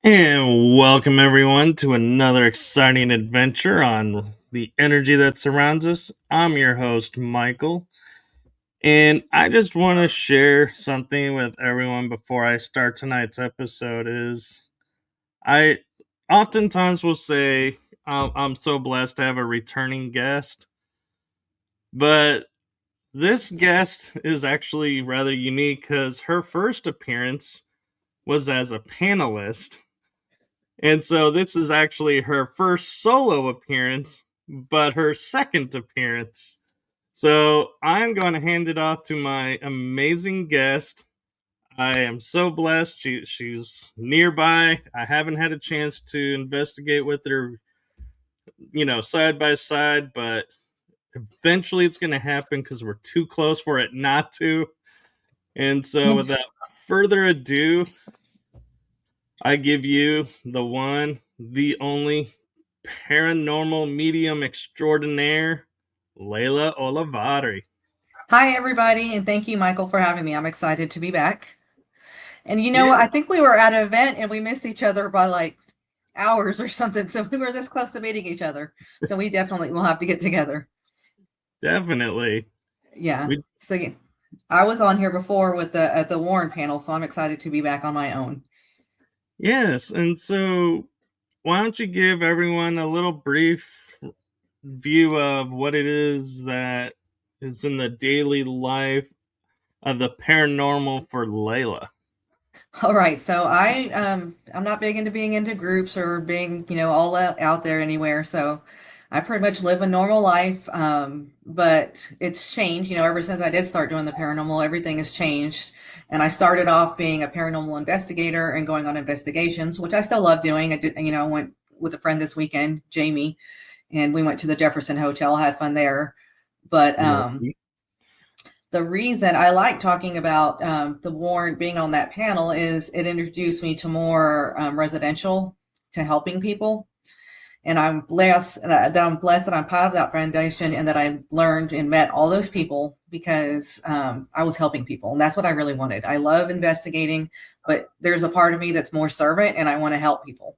And welcome everyone to another exciting adventure on the energy that surrounds us. I'm your host, Michael, and I just want to share something with everyone before I start tonight's episode. I oftentimes will say I'm so blessed to have a returning guest, but this guest is actually rather unique because her first appearance was as a panelist. And so this is actually her first solo appearance, but her second appearance. So I'm going to hand it off to my amazing guest. I am so blessed. She's nearby. I haven't had a chance to investigate with her, side by side, but eventually it's going to happen because we're too close for it not to. And so without further ado, I give you the one, the only paranormal medium extraordinaire, Leila Olivarri. Hi, everybody, and thank you, Michael, for having me. I'm excited to be back. And I think we were at an event and we missed each other by like hours or something. So we were this close to meeting each other. So we definitely will have to get together. Definitely. Yeah. I was on here before at the Warren panel, so I'm excited to be back on my own. Yes, and so why don't you give everyone a little brief view of what it is that is in the daily life of the paranormal for Leila? All right, so I'm not big into being into groups or being all out there anywhere. So I pretty much live a normal life, but it's changed. Ever since I did start doing the paranormal, everything has changed. And I started off being a paranormal investigator and going on investigations, which I still love doing. I did, I went with a friend this weekend, Jamie, and we went to the Jefferson Hotel, had fun there. But the reason I like talking about the Warren being on that panel is it introduced me to more residential, to helping people. And I'm blessed that I'm part of that foundation and that I learned and met all those people because I was helping people. And that's what I really wanted. I love investigating, but there's a part of me that's more servant and I want to help people.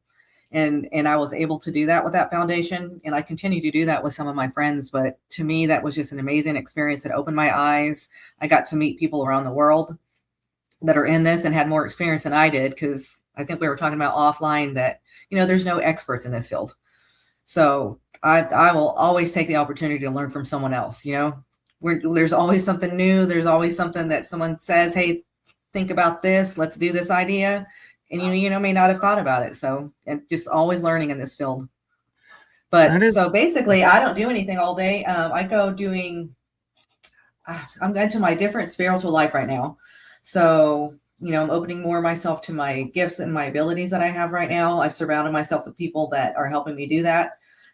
And I was able to do that with that foundation. And I continue to do that with some of my friends. But to me, that was just an amazing experience. It opened my eyes. I got to meet people around the world that are in this and had more experience than I did. Because I think we were talking about offline that, there's no experts in this field. So I will always take the opportunity to learn from someone else. There's always something new. There's always something that someone says, hey, think about this. Let's do this idea. And may not have thought about it. So and just always learning in this field. But so basically, I don't do anything all day. I go doing, I'm into my different spiritual life right now. So, I'm opening more of myself to my gifts and my abilities that I have right now. I've surrounded myself with people that are helping me do that.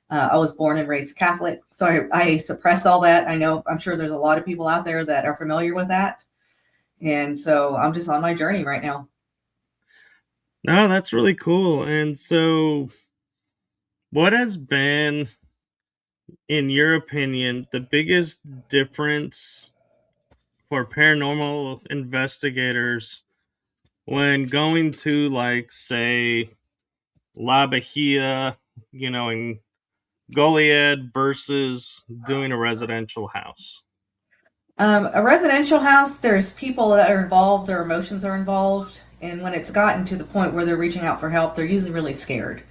I was born and raised Catholic, so I suppressed all that. I'm sure there's a lot of people out there that are familiar with that. And so I'm just on my journey right now. No, that's really cool. And so, what has been, in your opinion, the biggest difference for paranormal investigators when going to, like, say, La Bahia, in Goliad versus doing a residential house? A residential house, there's people that are involved, their emotions are involved. And when it's gotten to the point where they're reaching out for help, they're usually really scared.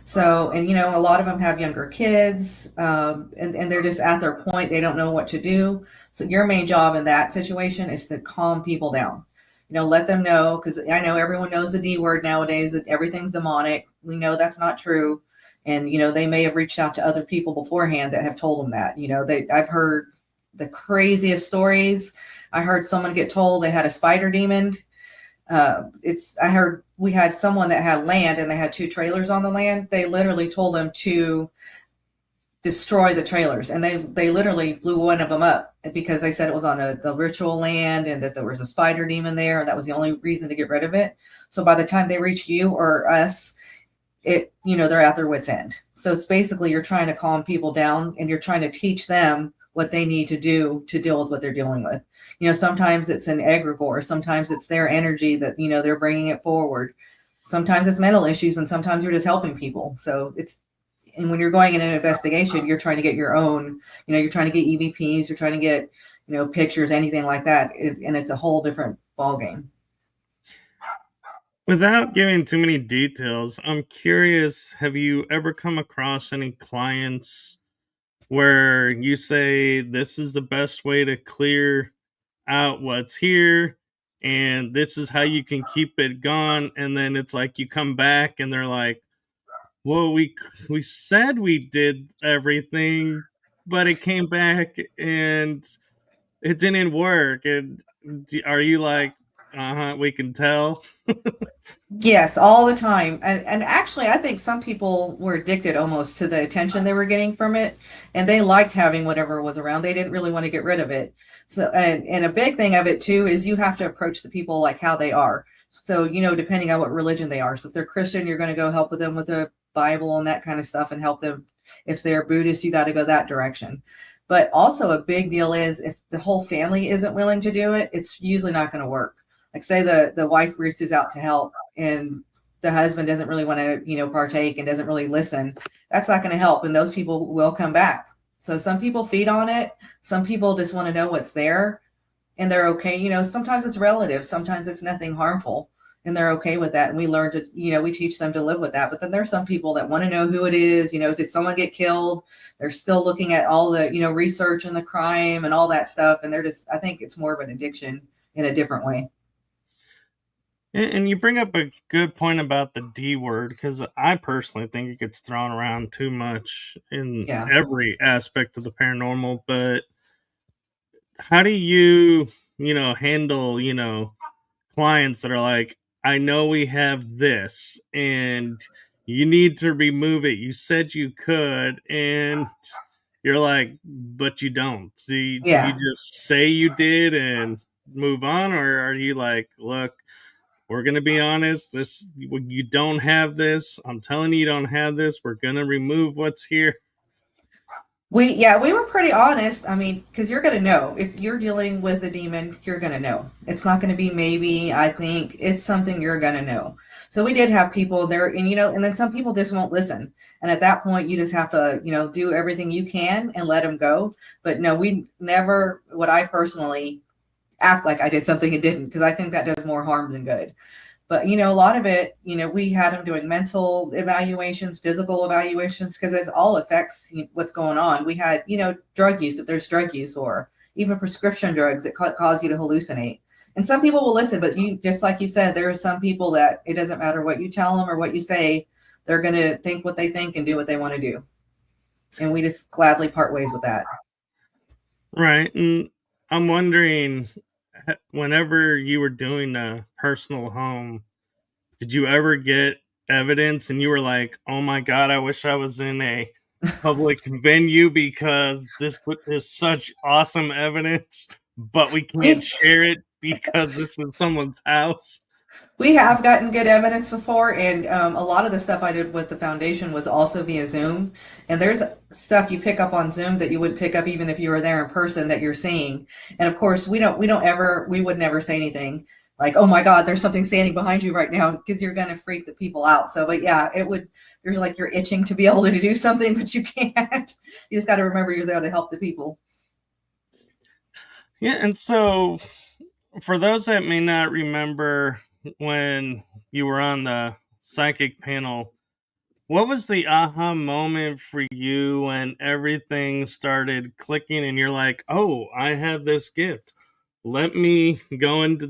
So, and a lot of them have younger kids, and they're just at their point. They don't know what to do. So, your main job in that situation is to calm people down. Let them know, because I know everyone knows the D word nowadays, that everything's demonic. We know that's not true. And, they may have reached out to other people beforehand that have told them that. I've heard the craziest stories. I heard someone get told they had a spider demon. I heard we had someone that had land and they had two trailers on the land. They literally told them to destroy the trailers, and they literally blew one of them up because they said it was on the ritual land and that there was a spider demon there, and that was the only reason to get rid of it. So by the time they reach you or us, they're at their wits end. So it's basically you're trying to calm people down and you're trying to teach them what they need to do to deal with what they're dealing with. Sometimes it's an egregore, sometimes it's their energy that they're bringing it forward, sometimes it's mental issues, and sometimes you're just helping people. So it's and when you're going in an investigation, you're trying to get your own, you're trying to get EVPs, you're trying to get pictures, anything like that, and it's a whole different ball game. Without giving too many details, I'm curious, have you ever come across any clients where you say this is the best way to clear out what's here and this is how you can keep it gone, and then it's like you come back and they're like, well, we said we did everything, but it came back and it didn't work? And are you like, uh-huh, we can tell? Yes, all the time. And actually, I think some people were addicted almost to the attention they were getting from it, and they liked having whatever was around. They didn't really want to get rid of it. So, and a big thing of it too is you have to approach the people like how they are. So, depending on what religion they are. So if they're Christian, you're going to go help with them with the Bible and that kind of stuff and help them. If they're Buddhist, you got to go that direction. But also a big deal is if the whole family isn't willing to do it, it's usually not going to work. Like say the wife reaches out to help and the husband doesn't really want to partake and doesn't really listen, that's not going to help, and those people will come back. So some people feed on it, some people just want to know what's there, and they're okay. Sometimes it's relative, sometimes it's nothing harmful, and they're okay with that, and we learn to we teach them to live with that. But then there's some people that want to know who it is. Did someone get killed? They're still looking at all the research and the crime and all that stuff, and they're just, I think it's more of an addiction in a different way. And you bring up a good point about the D word, because I personally think it gets thrown around too much in Yeah. every aspect of the paranormal. But how do you, handle, clients that are like, I know we have this and you need to remove it. You said you could, and you're like, but you don't. Do you Yeah. just say you did and move on? Or are you like, look, we're going to be honest, this, you don't have this. I'm telling you, you don't have this. We're going to remove what's here. We were pretty honest. I mean, because you're gonna know if you're dealing with a demon, you're gonna know. It's not gonna be maybe. I think it's something you're gonna know. So we did have people there, and and then some people just won't listen. And at that point, you just have to do everything you can and let them go. But no, we never would. I personally act like I did something and didn't, because I think that does more harm than good. But a lot of it, we had them doing mental evaluations, physical evaluations, because it all affects what's going on. We had drug use, if there's drug use, or even prescription drugs that cause you to hallucinate. And some people will listen, but you, just like you said, there are some people that it doesn't matter what you tell them or what you say, they're going to think what they think and do what they want to do. And we just gladly part ways with that. Right. And I'm wondering, whenever you were doing a personal home, did you ever get evidence and you were like, oh my God, I wish I was in a public venue because is such awesome evidence, but we can't We share it because this is someone's house. We have gotten good evidence before, and a lot of the stuff I did with the foundation was also via Zoom. And there's stuff you pick up on Zoom that you would pick up even if you were there in person that you're seeing. And of course, we would never say anything like, "Oh my God, there's something standing behind you right now," because you're going to freak the people out. So, but yeah, it would. There's like you're itching to be able to do something, but you can't. You just got to remember you're there to help the people. Yeah, and so for those that may not remember when you were on the psychic panel, what was the aha moment for you when everything started clicking and you're like, "Oh, I have this gift. Let me go into,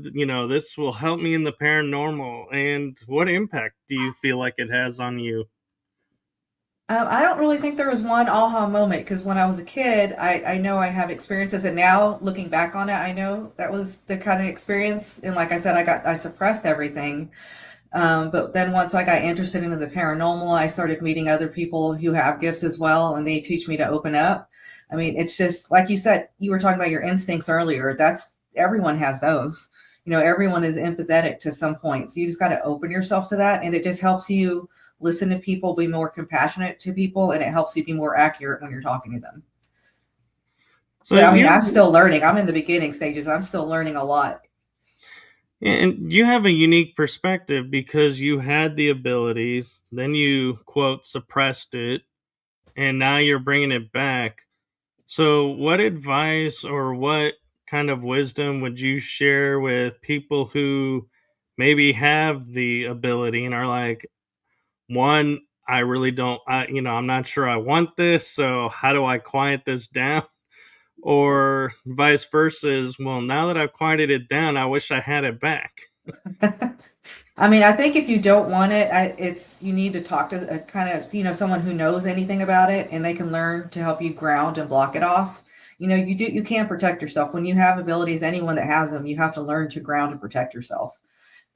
this will help me in the paranormal." And what impact do you feel like it has on you? I don't really think there was one aha moment because when I was a kid, I know I have experiences, and now looking back on it, I know that was the kind of experience. And like I said, I suppressed everything. But then once I got interested into the paranormal, I started meeting other people who have gifts as well, and they teach me to open up. I mean, it's just like you said, you were talking about your instincts earlier. That's everyone has those. Everyone is empathetic to some point. So you just got to open yourself to that, and it just helps you listen to people, be more compassionate to people, and it helps you be more accurate when you're talking to them. So But I mean, you I'm still learning. I'm in the beginning stages. I'm still learning a lot. and you have a unique perspective because you had the abilities, then you quote suppressed it, and now you're bringing it back. So, what advice or what kind of wisdom would you share with people who maybe have the ability and are like, one, I really don't, I'm not sure I want this. So, how do I quiet this down? Or vice versa, is, well, now that I've quieted it down, I wish I had it back. I mean, I think if you don't want it, it's you need to talk to a kind of someone who knows anything about it, and they can learn to help you ground and block it off. You can protect yourself when you have abilities. Anyone that has them, you have to learn to ground and protect yourself.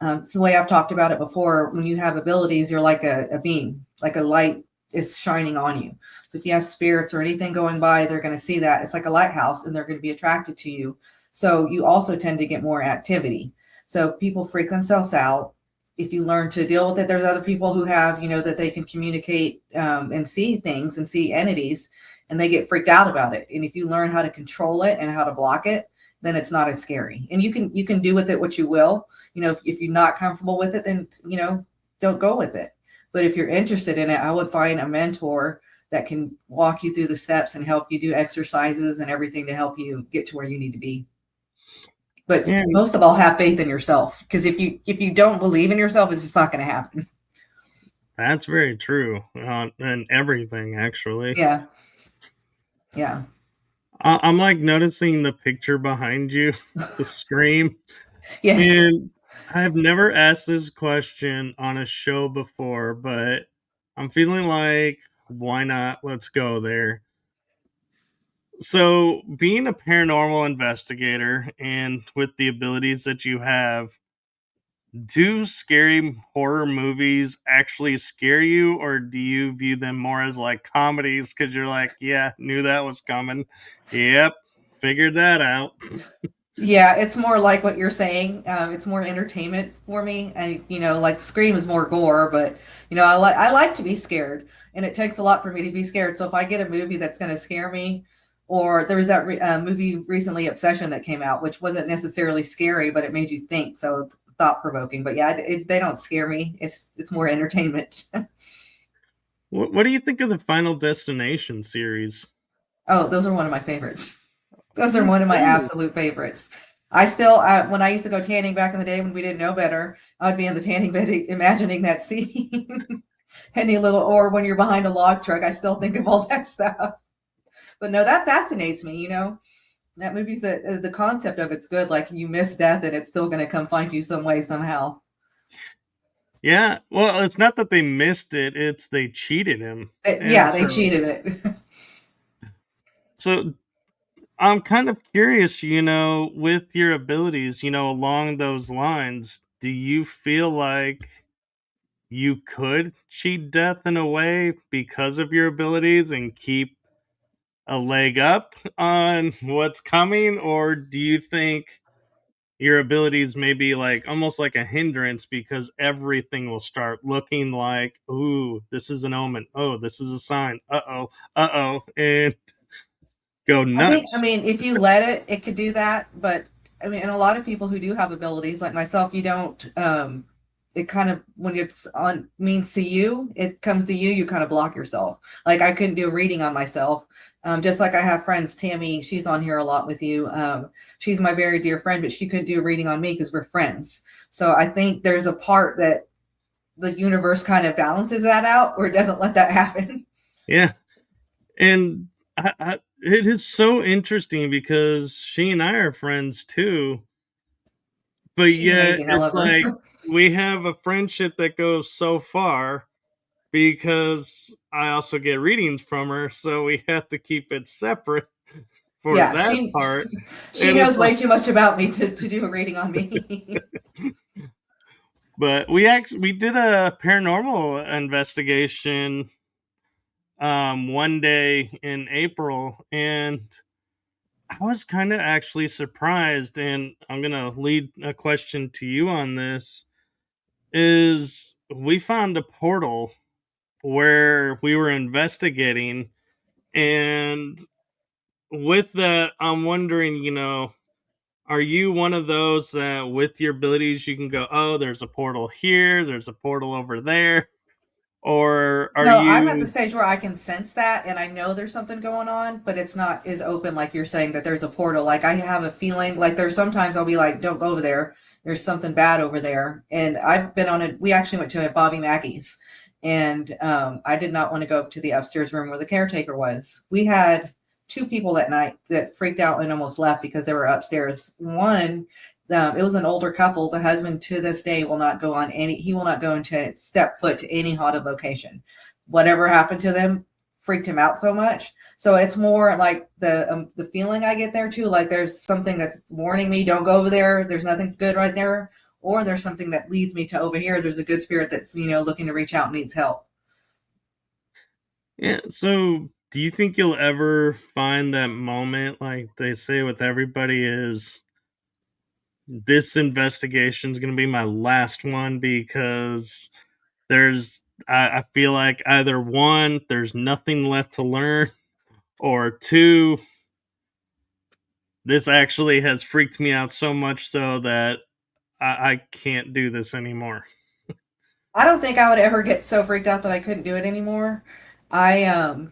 It's the way I've talked about it before. When you have abilities, you're like a beam, like a light is shining on you. So if you have spirits or anything going by, they're going to see that. It's like a lighthouse, and they're going to be attracted to you. So you also tend to get more activity. So people freak themselves out. If you learn to deal with it, there's other people who have, that they can communicate and see things and see entities, and they get freaked out about it. And if you learn how to control it and how to block it, then it's not as scary. And you can do with it what you will. If you're not comfortable with it, then don't go with it. But if you're interested in it, I would find a mentor that can walk you through the steps and help you do exercises and everything to help you get to where you need to be. But Yeah, most of all, have faith in yourself, because if you don't believe in yourself, it's just not going to happen. that's very true. And everything, actually. Yeah, yeah, I'm like noticing the picture behind you, the scream. yes. And I've never asked this question on a show before, but I'm feeling like, why not? Let's go there. So, being a paranormal investigator and with the abilities that you have, do scary horror movies actually scare you, or do you view them more as like comedies because you're like, yeah, knew that was coming? Yep, figured that out. Yeah, it's more like what you're saying. It's more entertainment for me, and like Scream is more gore, but I like to be scared, and it takes a lot for me to be scared. So if I get a movie that's going to scare me, or there was that movie recently, Obsession, that came out, which wasn't necessarily scary, but it made you think, so thought provoking. But yeah, they don't scare me. It's more entertainment. What do you think of the Final Destination series? Oh, those are one of my favorites. Those are Me one of my too. absolute favorites. When I used to go tanning back in the day when we didn't know better, I'd be in the tanning bed imagining that scene. Any little, or when you're behind a log truck, I still think of all that stuff. But no, that fascinates me. That the concept of it's good. Like you miss death and it's still going to come find you some way, somehow. Yeah, well, it's not that they missed it; it's they cheated him, and Yeah, they so cheated it. so I'm kind of curious, with your abilities, along those lines, do you feel like you could cheat death in a way because of your abilities and keep a leg up on what's coming, or do you think your abilities may be like almost like a hindrance because everything will start looking like, ooh, this is an omen. Oh, this is a sign. Uh oh, and go I nuts. mean, if you let it, it could do that. But I mean, and a lot of people who do have abilities, like myself, you don't. It kind of when it's on means to you, it comes to you. You kind of block yourself. Like I couldn't do a reading on myself. Just like I have friends, Tammy, she's on here a lot with you. She's my very dear friend, but she couldn't do a reading on me because we're friends. So I think there's a part that the universe kind of balances that out, or it doesn't let that happen. Yeah, and it is so interesting because she and I are friends too, but She's yet amazing. I it's love her. like we have a friendship that goes so far because I also get readings from her, so we have to keep it separate for Yeah, that part. she And it's knows like, way too much about me to do a reading on me. but we did a paranormal investigation one day in April, and I was kind of actually surprised. And I'm gonna lead a question to you on this: is we found a portal where we were investigating, and with that, I'm wondering, are you one of those that with your abilities you can go, oh, there's a portal here, there's a portal over there? Or are No, I'm at the you stage where I can sense that and I know there's something going on, but it's not as open like you're saying that there's a portal. Like I have a feeling like there's sometimes I'll be like, don't go over there. There's something bad over there. And I've been on it. We actually went to a Bobby Mackey's and I did not want to go up to the upstairs room where the caretaker was. We had two people that night that freaked out and almost left because they were upstairs. One, it was an older couple. The husband to this day will not go on any, he will not go into step foot to any haunted location. Whatever happened to them freaked him out so much. So it's more like the feeling I get there too, like there's something that's warning me, don't go over there. There's nothing good right there, or there's something that leads me to over here. There's a good spirit that's looking to reach out and needs help. yeah, so do you think you'll ever find that moment like they say with everybody is this investigation is going to be my last one because I feel like either one, there's nothing left to learn, or two, this actually has freaked me out so much so that I can't do this anymore. I don't think I would ever get so freaked out that I couldn't do it anymore. I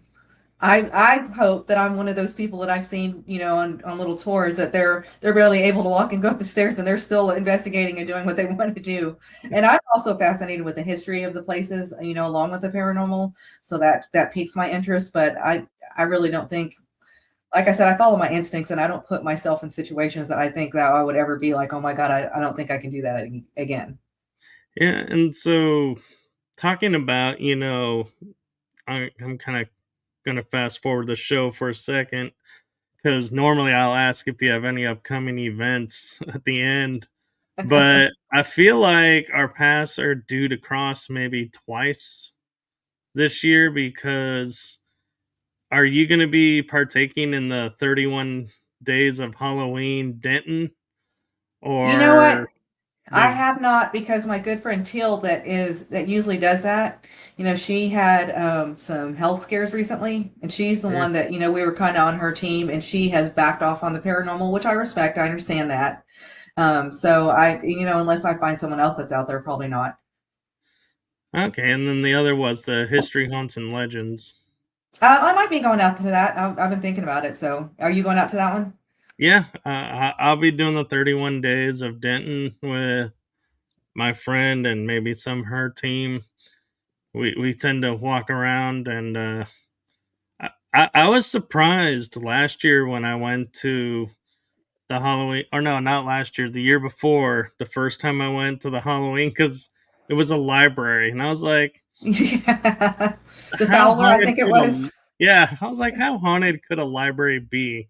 I hope that I'm one of those people that I've seen, on little tours that they're barely able to walk and go up the stairs and they're still investigating and doing what they want to do. And I'm also fascinated with the history of the places, along with the paranormal. So that piques my interest. But I really don't think, like I said, I follow my instincts and I don't put myself in situations that I think that I would ever be like, oh my God, I don't think I can do that again. Yeah, and so talking about, I'm kind of going to fast forward the show for a second because normally I'll ask if you have any upcoming events at the end. But I feel like our paths are due to cross maybe twice this year because are you going to be partaking in the 31 days of Halloween Denton You know or what? I the have not because my good friend Teal that usually does that. She had some health scares recently, and she's the yeah. one that we were kind of on her team, and she has backed off on the paranormal, which I respect. I understand that. So unless I find someone else that's out there, probably not. Okay, and then the other was the History Haunts and Legends. I might be going out to that. I've been thinking about it. So, are you going out to that one? Yeah, I'll be doing the 31 days of Denton with my friend and maybe some of her team. We tend to walk around, and I was surprised last year when I went to the Halloween, or no, not last year, the year before, the first time I went to the Halloween because it was a library, and I was like, Yeah. The how Fowler, I haunted think it could a was. yeah, I was like, how haunted could a library be?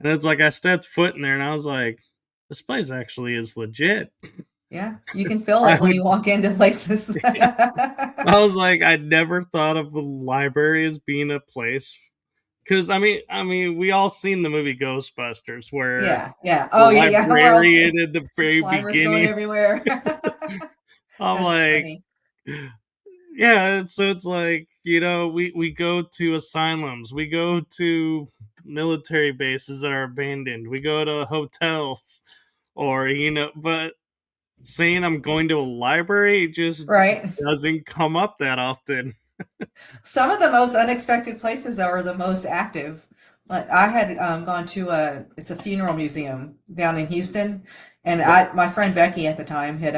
And it's like I stepped foot in there, and I was like, this place actually is legit. Yeah, you can feel I it when would you walk into places. I was like, I never thought of the library as being a place because I mean, we all seen the movie Ghostbusters where Yeah, yeah. the Oh, yeah, yeah. We're all librarian in the very Slimer's going beginning. everywhere. I'm That's like, funny. yeah, so it's like, we go to asylums, we go to military bases that are abandoned, we go to hotels, or but saying I'm going to a library just Right. doesn't come up that often. Some of the most unexpected places though are the most active. Like I had gone to it's a funeral museum down in Houston, and my friend Becky at the time had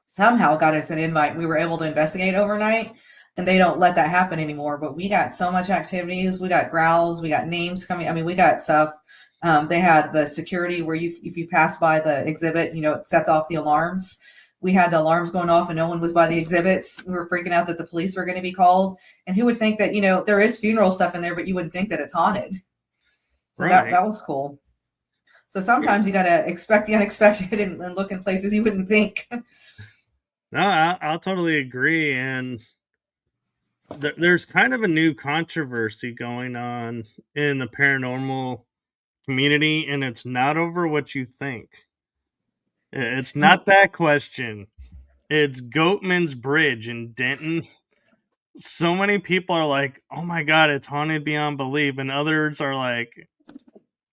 somehow got us an invite. We were able to investigate overnight, and they don't let that happen anymore. But we got so much activities. We got growls. We got names coming. I mean, we got stuff. They had the security where if you pass by the exhibit, it sets off the alarms. We had the alarms going off and no one was by the exhibits. We were freaking out that the police were going to be called. And who would think that, there is funeral stuff in there, but you wouldn't think that it's haunted. So that Right. that was cool. So sometimes you got to expect the unexpected and look in places you wouldn't think. No, I'll totally agree. And there's kind of a new controversy going on in the paranormal community, and it's not over what you think. It's not that question. It's Goatman's Bridge in Denton. So many people are like, "Oh my god, it's haunted beyond belief," and others are like,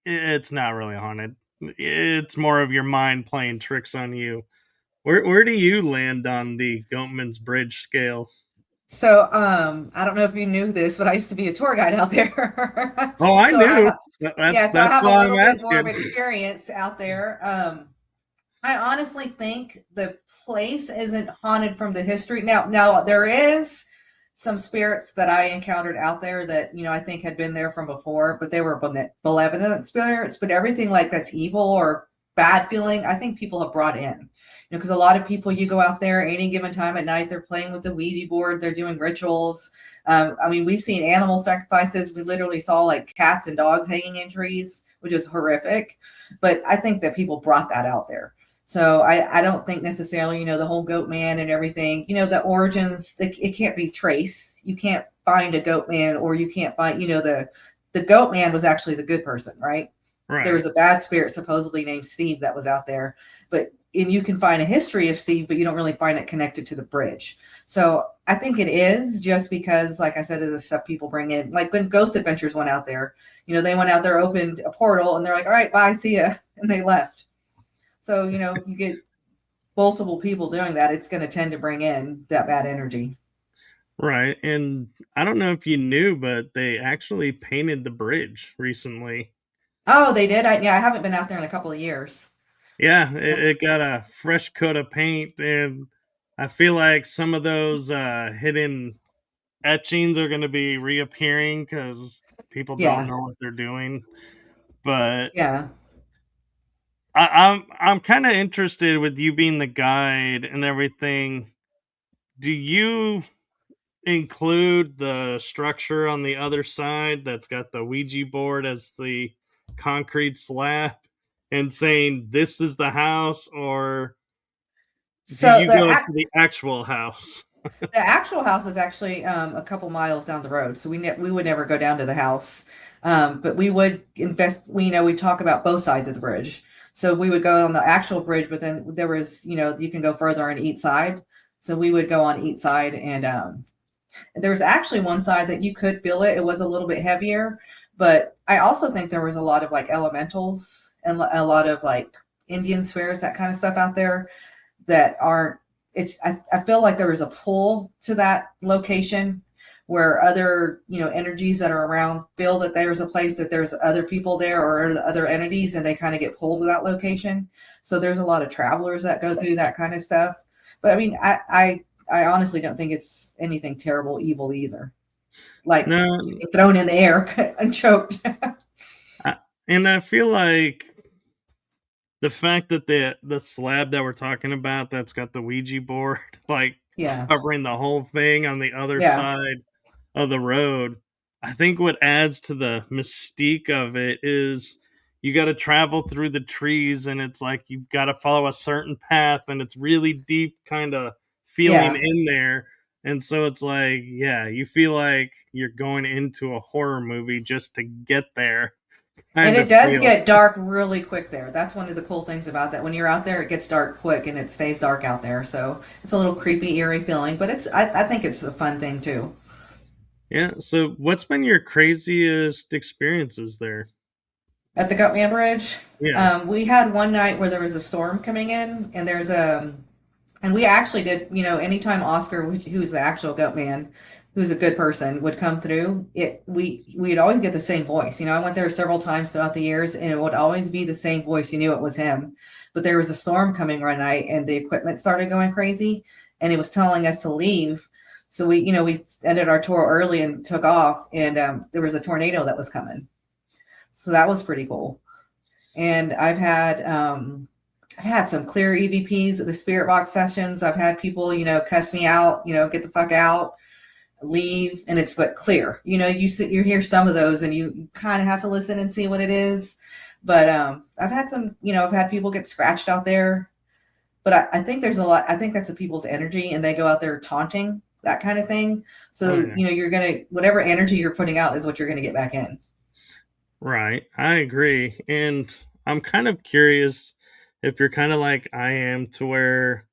"It's not really haunted. It's more of your mind playing tricks on you." Where do you land on the Goatman's Bridge scale? So, I don't know if you knew this, but I used to be a tour guide out there. Oh, I So knew. I, That's yeah, so I that's have a why I'm little bit more of asking. experience out there. I honestly think the place isn't haunted from the history. Now there is some spirits that I encountered out there that I think had been there from before, but they were benevolent spirits. But everything like that's evil or bad feeling, I think people have brought in. Because a lot of people, you go out there any given time at night, they're playing with the Ouija board, they're doing rituals. I mean, we've seen animal sacrifices. We literally saw like cats and dogs hanging in trees, which is horrific. But I think that people brought that out there. So I don't think necessarily, the whole goat man and everything, the origins, it can't be traced. You can't find a goat man, or you can't find, the goat man was actually the good person, right? There Right. was a bad spirit supposedly named Steve that was out there, and you can find a history of Steve, but you don't really find it connected to the bridge. So I think it is just because, like I said, of the stuff people bring in. Like when Ghost Adventures went out there, they went out there, opened a portal, and they're like, all right, bye, see ya. And they left. So, you get multiple people doing that, it's going to tend to bring in that bad energy. Right. And I don't know if you knew, but they actually painted the bridge recently. Oh, they did? Yeah, I haven't been out there in a couple of years. Yeah, That's, it got a fresh coat of paint, and I feel like some of those hidden etchings are going to be reappearing because people don't yeah, know what they're doing. But yeah. I'm kind of interested with you being the guide and everything. Do you include the structure on the other side that's got the Ouija board as the concrete slab and saying this is the house, or do So you go to the actual house? the actual house is actually a couple miles down the road, so we would never go down to the house, but we would invest. We talk about both sides of the bridge, so we would go on the actual bridge, but then there was you can go further on each side, so we would go on each side, and there was actually one side that you could feel it. It was a little bit heavier, but I also think there was a lot of like elementals and a lot of like Indian spirits, that kind of stuff out there that aren't. I feel like there is a pull to that location where other energies that are around feel that there's a place that there's other people there or other entities, and they kind of get pulled to that location. So there's a lot of travelers that go through that kind of stuff. But I mean, I honestly don't think it's anything terrible, evil either. Like No, thrown in the air and choked. I, and I feel like the fact that the slab that we're talking about that's got the Ouija board like Yeah, covering the whole thing on the other yeah. side of the road, I think what adds to the mystique of it is you got to travel through the trees, and it's like you've got to follow a certain path, and it's really deep kind of feeling Yeah. in there. And so it's like, yeah, you feel like you're going into a horror movie just to get there, And kind it of does feel. get dark really quick there. That's one of the cool things about that. When you're out there, it gets dark quick and it stays dark out there. So it's a little creepy, eerie feeling, but I think it's a fun thing too. Yeah. So, what's been your craziest experiences there? At the Gutman Bridge, Yeah. we had one night where there was a storm coming in, and and we actually did, anytime Oscar, who's the actual goat man, who's a good person, would come through, we'd always get the same voice. I went there several times throughout the years, and it would always be the same voice. You knew it was him. But there was a storm coming one night, and the equipment started going crazy, and it was telling us to leave. So we ended our tour early and took off, and there was a tornado that was coming. So that was pretty cool. And I've had some clear EVPs at the spirit box sessions. I've had people, cuss me out, get the fuck out, leave, and it's but clear. You hear some of those, and you kind of have to listen and see what it is. But I've had some, I've had people get scratched out there. But I think there's a lot. I think that's a people's energy, and they go out there taunting that kind of thing. Oh, So yeah. you're gonna whatever energy you're putting out is what you're gonna get back in. Right. I agree. And I'm kind of curious if you're kind of like I am, to where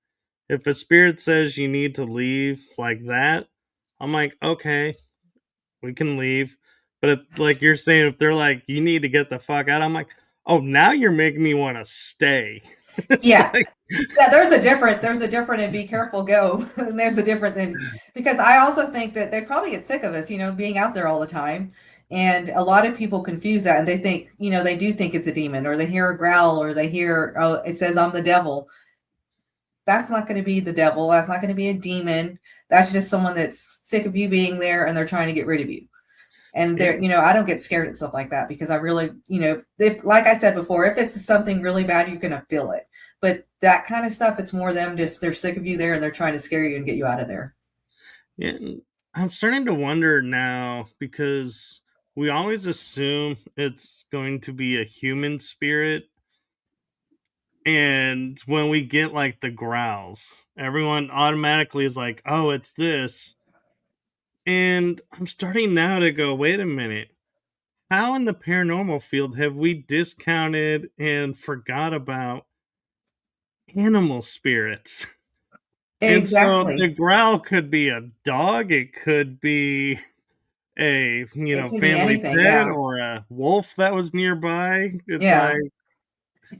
if a spirit says you need to leave like that, I'm like, okay, we can leave. But if, like you're saying, if they're like, you need to get the fuck out, I'm like, oh, now you're making me want to stay. It's Yeah, like, yeah, there's a different and be careful go. And there's a different than because I also think that they probably get sick of us, being out there all the time. And a lot of people confuse that and they think, they do think it's a demon or they hear a growl or they hear, oh, it says I'm the devil. That's not going to be the devil. That's not going to be a demon. That's just someone that's sick of you being there and they're trying to get rid of you. And yeah, there, I don't get scared at stuff like that because I really, if like I said before, if it's something really bad, you're gonna feel it. But that kind of stuff, it's more them just they're sick of you there and they're trying to scare you and get you out of there. yeah. I'm starting to wonder now, because we always assume it's going to be a human spirit. And when we get like the growls, everyone automatically is like, oh, it's this. And I'm starting now to go, wait a minute. How in the paranormal field have we discounted and forgot about animal spirits? And so the Exactly. growl could be a dog, it could be a, It could be family anything. pet, Yeah. or a wolf that was nearby. It's Yeah. like,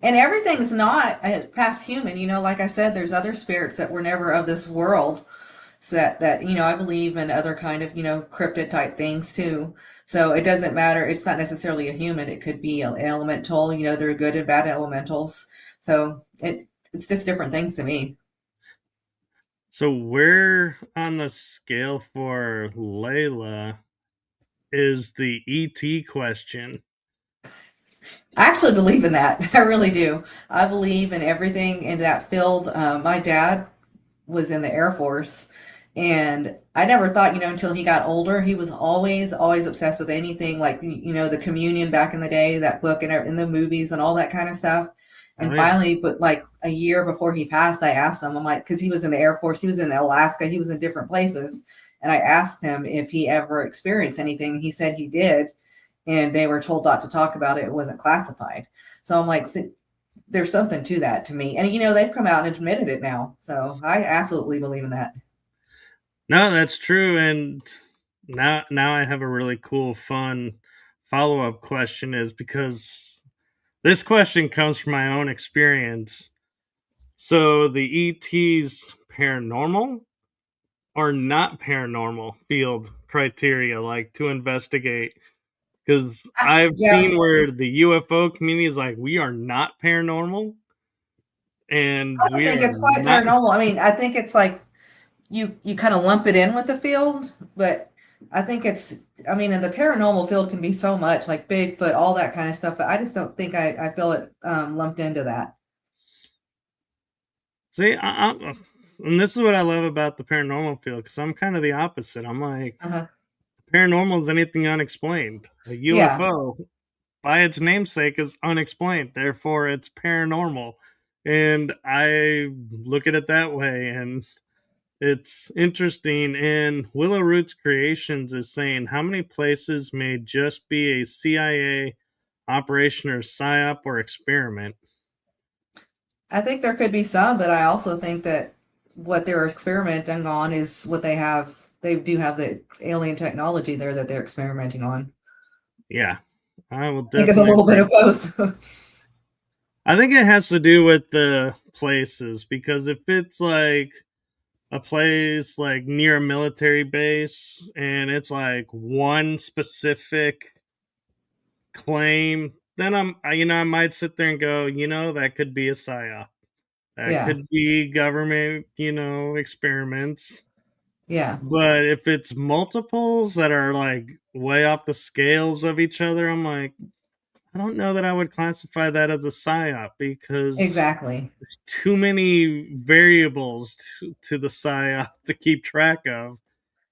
And everything's not past human. Like I said, there's other spirits that were never of this world. So that I believe in other kind of cryptid type things too. So it doesn't matter. It's not necessarily a human. It could be an elemental. There are good and bad elementals. So it's just different things to me. so where on the scale for Layla is the ET question? I actually believe in that. I really do. I believe in everything in that field. My dad was in the Air Force. And I never thought, until he got older, he was always obsessed with anything like, the communion back in the day, that book and the movies and all that kind of stuff. Oh And yeah. finally, but like a year before he passed, I asked him, I'm like, because he was in the Air Force, he was in Alaska, he was in different places. And I asked him if he ever experienced anything. He said he did. And they were told not to talk about it. It wasn't classified. So I'm like, there's something to that to me. And they've come out and admitted it now. So I absolutely believe in that. No, that's true. And now I have a really cool, fun follow-up question, is because this question comes from my own experience. So the ET's paranormal or not paranormal field criteria, like to investigate? Because I've Yeah, seen where the UFO community is like, we are not paranormal, and I don't we think are it's quite not. paranormal. I mean, I think it's like you kind of lump it in with the field, but I think it's I mean, and the paranormal field can be so much like Bigfoot, all that kind of stuff, but I just don't think I feel it lumped into that. See, and this is what I love about the paranormal field, because I'm kind of the opposite. I'm like, Uh-huh. paranormal is anything unexplained. A Yeah. UFO, by its namesake is unexplained, therefore it's paranormal. And I look at it that way, and it's interesting. And Willow Roots Creations is saying how many places may just be a CIA operation or psyop or experiment. I think there could be some, but I also think that what they're experimenting on is what they have. They do have the alien technology there that they're experimenting on. Yeah, I will I think it's a definitely little bit agree. of both. I think it has to do with the places, because if it's like a place like near a military base and it's like one specific claim, then I might sit there and go, that could be a psyop. That Yeah, could be government, experiments. yeah, But if it's multiples that are like way off the scales of each other, I'm like, I don't know that I would classify that as a psyop, because exactly. there's too many variables to the psyop to keep track of.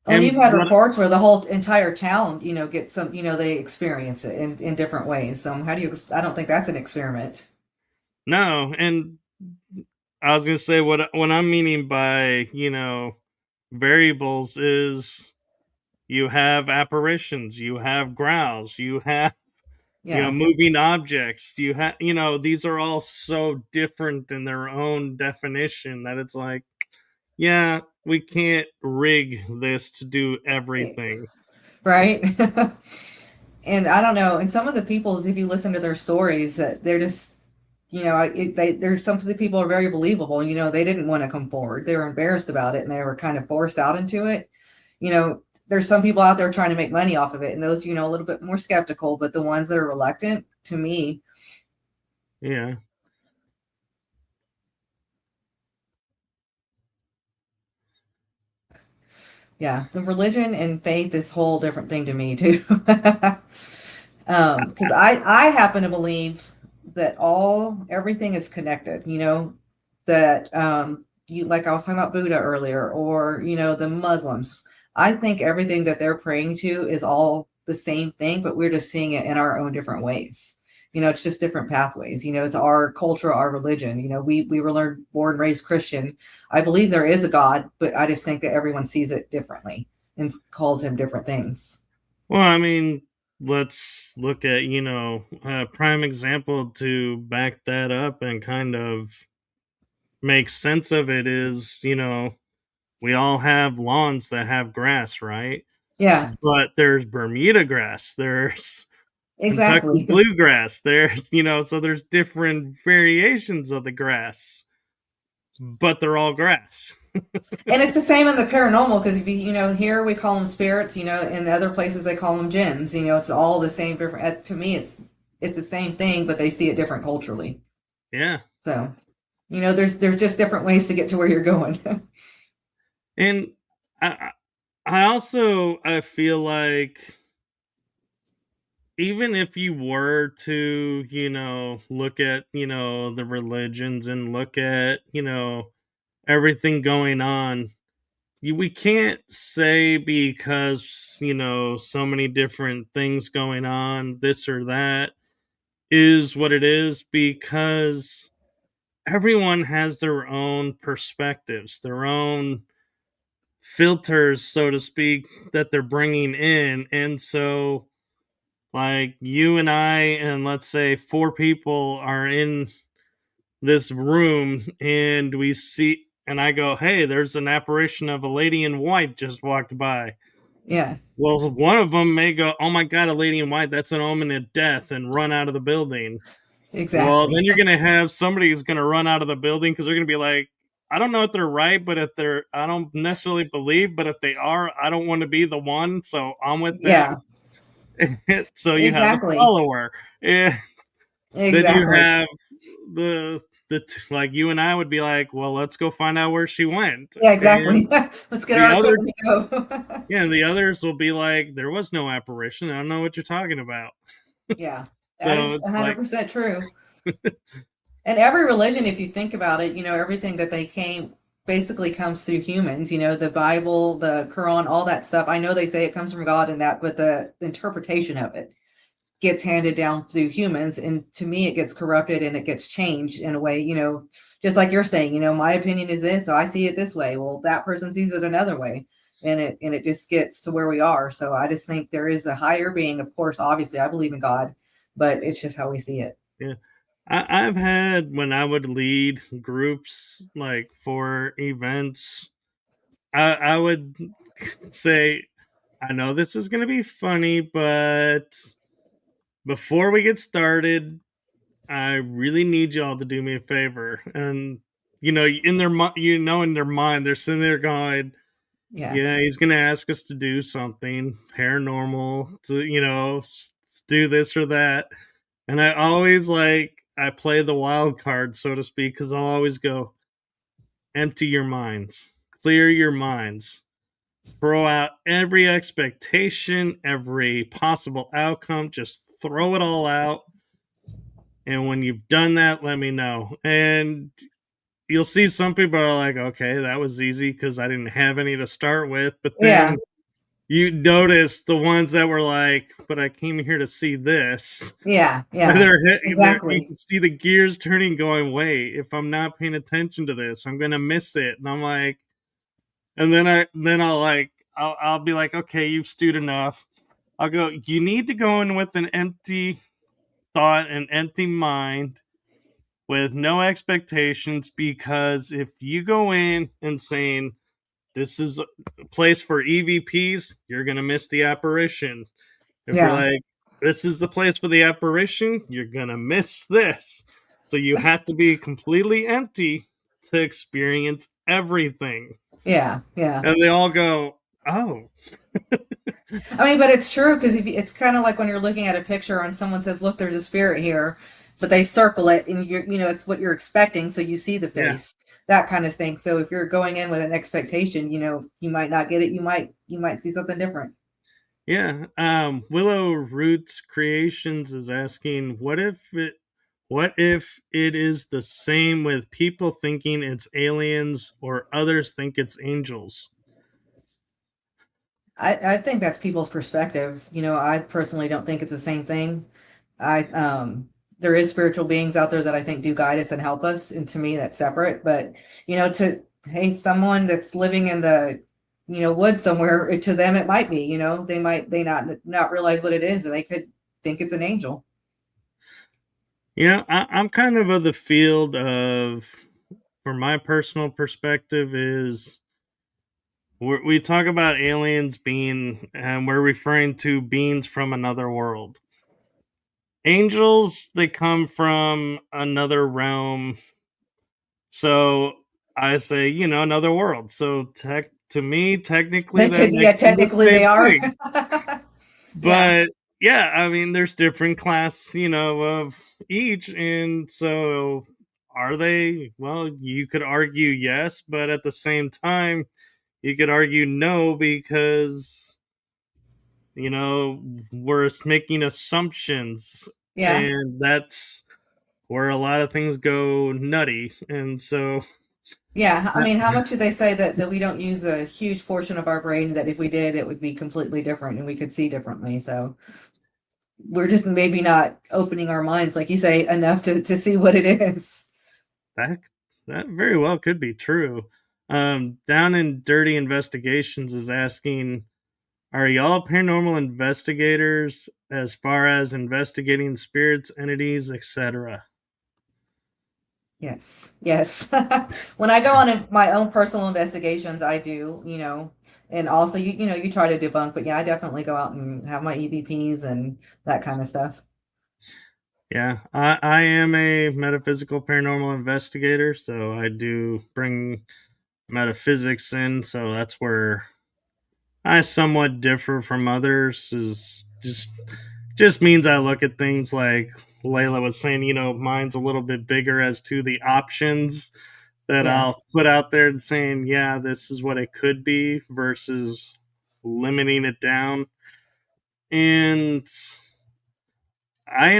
Well, and you've And had what reports where the whole entire town, gets some, they experience it in different ways. So how do you? I don't think that's an experiment. no, and I was gonna say what I'm meaning by variables is you have apparitions, you have growls, you have Yeah, moving objects, you have these are all so different in their own definition that it's like, yeah, we can't rig this to do eh, everything. right. And I don't know. And some of the people's, if you listen to their stories, they're just, there's some of the people are very believable. They didn't want to come forward. They were embarrassed about it and they were kind of forced out into it. There's some people out there trying to make money off of it, and those, a little bit more skeptical, but the ones that are reluctant, to me, Yeah. yeah, the religion and faith is a whole different thing to me too. Because I happen to believe that everything is connected. That you, like I was talking about Buddha earlier, or the Muslims. I think everything that they're praying to is all the same thing, but we're just seeing it in our own different ways. It's just different pathways. It's our culture, our religion. We were learned, born, raised Christian. I believe there is a God, but I just think that everyone sees it differently and calls him different things. Well, I mean, let's look at, a prime example to back that up and kind of make sense of it is, we all have lawns that have grass, right? Yeah, But there's Bermuda grass, there's Kentucky exactly. bluegrass, there's, so there's different variations of the grass, but they're all grass. And it's the same in the paranormal because if here we call them spirits, in the other places they call them jinns. It's all the same different. To me, it's the same thing, but they see it different culturally. Yeah. So, there's just different ways to get to where you're going. And I I feel like even if you were to, look at, the religions and look at, everything going on, we can't say because, so many different things going on, this or that is what it is, because everyone has their own perspectives, their own filters, so to speak, that they're bringing in. And so, like, you and I, and let's say four people are in this room, and we see, and I go, hey, there's an apparition of a lady in white just walked by. Yeah, Well, one of them may go, oh my God, a lady in white, that's an omen of death, and run out of the building. Well, then exactly. you're going to have somebody who's going to run out of the building because they're going to be like, I don't know if they're right, but if they're, I don't necessarily believe, but if they are, I don't want to be the one, so I'm with Yeah, them. So you have the exactly. follower. And then you Exactly. have like you and I would be like, well, let's go find out where she went. Yeah, And exactly. Let's get the our other, equipment to go. yeah, the others will be like, there was no apparition. I don't know what you're talking about. Yeah, that So is it's like, 100% true. And every religion, if you think about it, everything that they came basically comes through humans, the Bible, the Quran, all that stuff. I know they say it comes from God and that, but the interpretation of it gets handed down through humans, and to me it gets corrupted and it gets changed in a way, just like you're saying, my opinion is this, so I see it this way. Well, that person sees it another way, and it just gets to where we are. So I just think there is a higher being. Of course, obviously I believe in God, but it's just how we see it. Yeah. I've had when I would lead groups like for events, I would say, I know this is going to be funny, but before we get started, I really need y'all to do me a favor. And in their in their mind, they're sitting there going, Yeah. "Yeah, he's going to ask us to do something paranormal, to do this or that." And I always I play the wild card, so to speak, because I'll always go, empty your minds, clear your minds, throw out every expectation, every possible outcome, just throw it all out. And when you've done that, let me know. And you'll see some people are like, okay, that was easy because I didn't have any to start with. But Yeah. then you notice the ones that were like, but I came here to see this. Yeah. Yeah. They're, you Exactly. can see the gears turning, going, wait, if I'm not paying attention to this, I'm gonna miss it. And I'm like, and then I'll be like, okay, you've stewed enough. I'll go, you need to go in with an empty thought, an empty mind, with no expectations, because if you go in and saying this is a place for EVPs, you're gonna miss the apparition. If you're Yeah. like, this is the place for the apparition, you're gonna miss this. So you have to be completely empty to experience everything. Yeah. Yeah. And they all go, oh, I mean, but it's true because if it's kind of like when you're looking at a picture and someone says, "Look, there's a spirit here," but they circle it, and it's what you're expecting, so you see the yeah, face, that kind of thing. So if you're going in with an expectation, you might not get it. You might see something different. yeah. Willow Roots Creations is asking, what if it is the same with people thinking it's aliens or others think it's angels? I think that's people's perspective. I personally don't think it's the same thing. There is spiritual beings out there that I think do guide us and help us, and to me that's separate. But to hey, someone that's living in the woods somewhere, to them it might be. They not realize what it is, and they could think it's an angel. I'm kind of the field of, from my personal perspective, is we talk about aliens being, and we're referring to beings from another world. Angels, they come from another realm. So I say, another world. So to me, technically, They that could, yeah, makes them the technically they same are. thing. Yeah, But yeah, I mean, there's different class, of each, and so are they? Well, you could argue yes, but at the same time, you could argue no, because we're making assumptions, yeah. and that's where a lot of things go nutty. And so Yeah, I mean, how much do they say that we don't use a huge portion of our brain, that if we did, it would be completely different and we could see differently. So we're just maybe not opening our minds, like you say, enough to see what it is. that that very well could be true. Down in Dirty Investigations is asking, are y'all paranormal investigators as far as investigating spirits, entities, etc.? Yes, yes. When I go on my own personal investigations, I do, and also you try to debunk, but yeah, I definitely go out and have my EVPs and that kind of stuff. Yeah, I am a metaphysical paranormal investigator, so I do bring metaphysics in. So that's where I somewhat differ from others. Is just means I look at things like Layla was saying. Mine's a little bit bigger as to the options that Yeah, I'll put out there and saying, yeah, this is what it could be, versus limiting it down. And I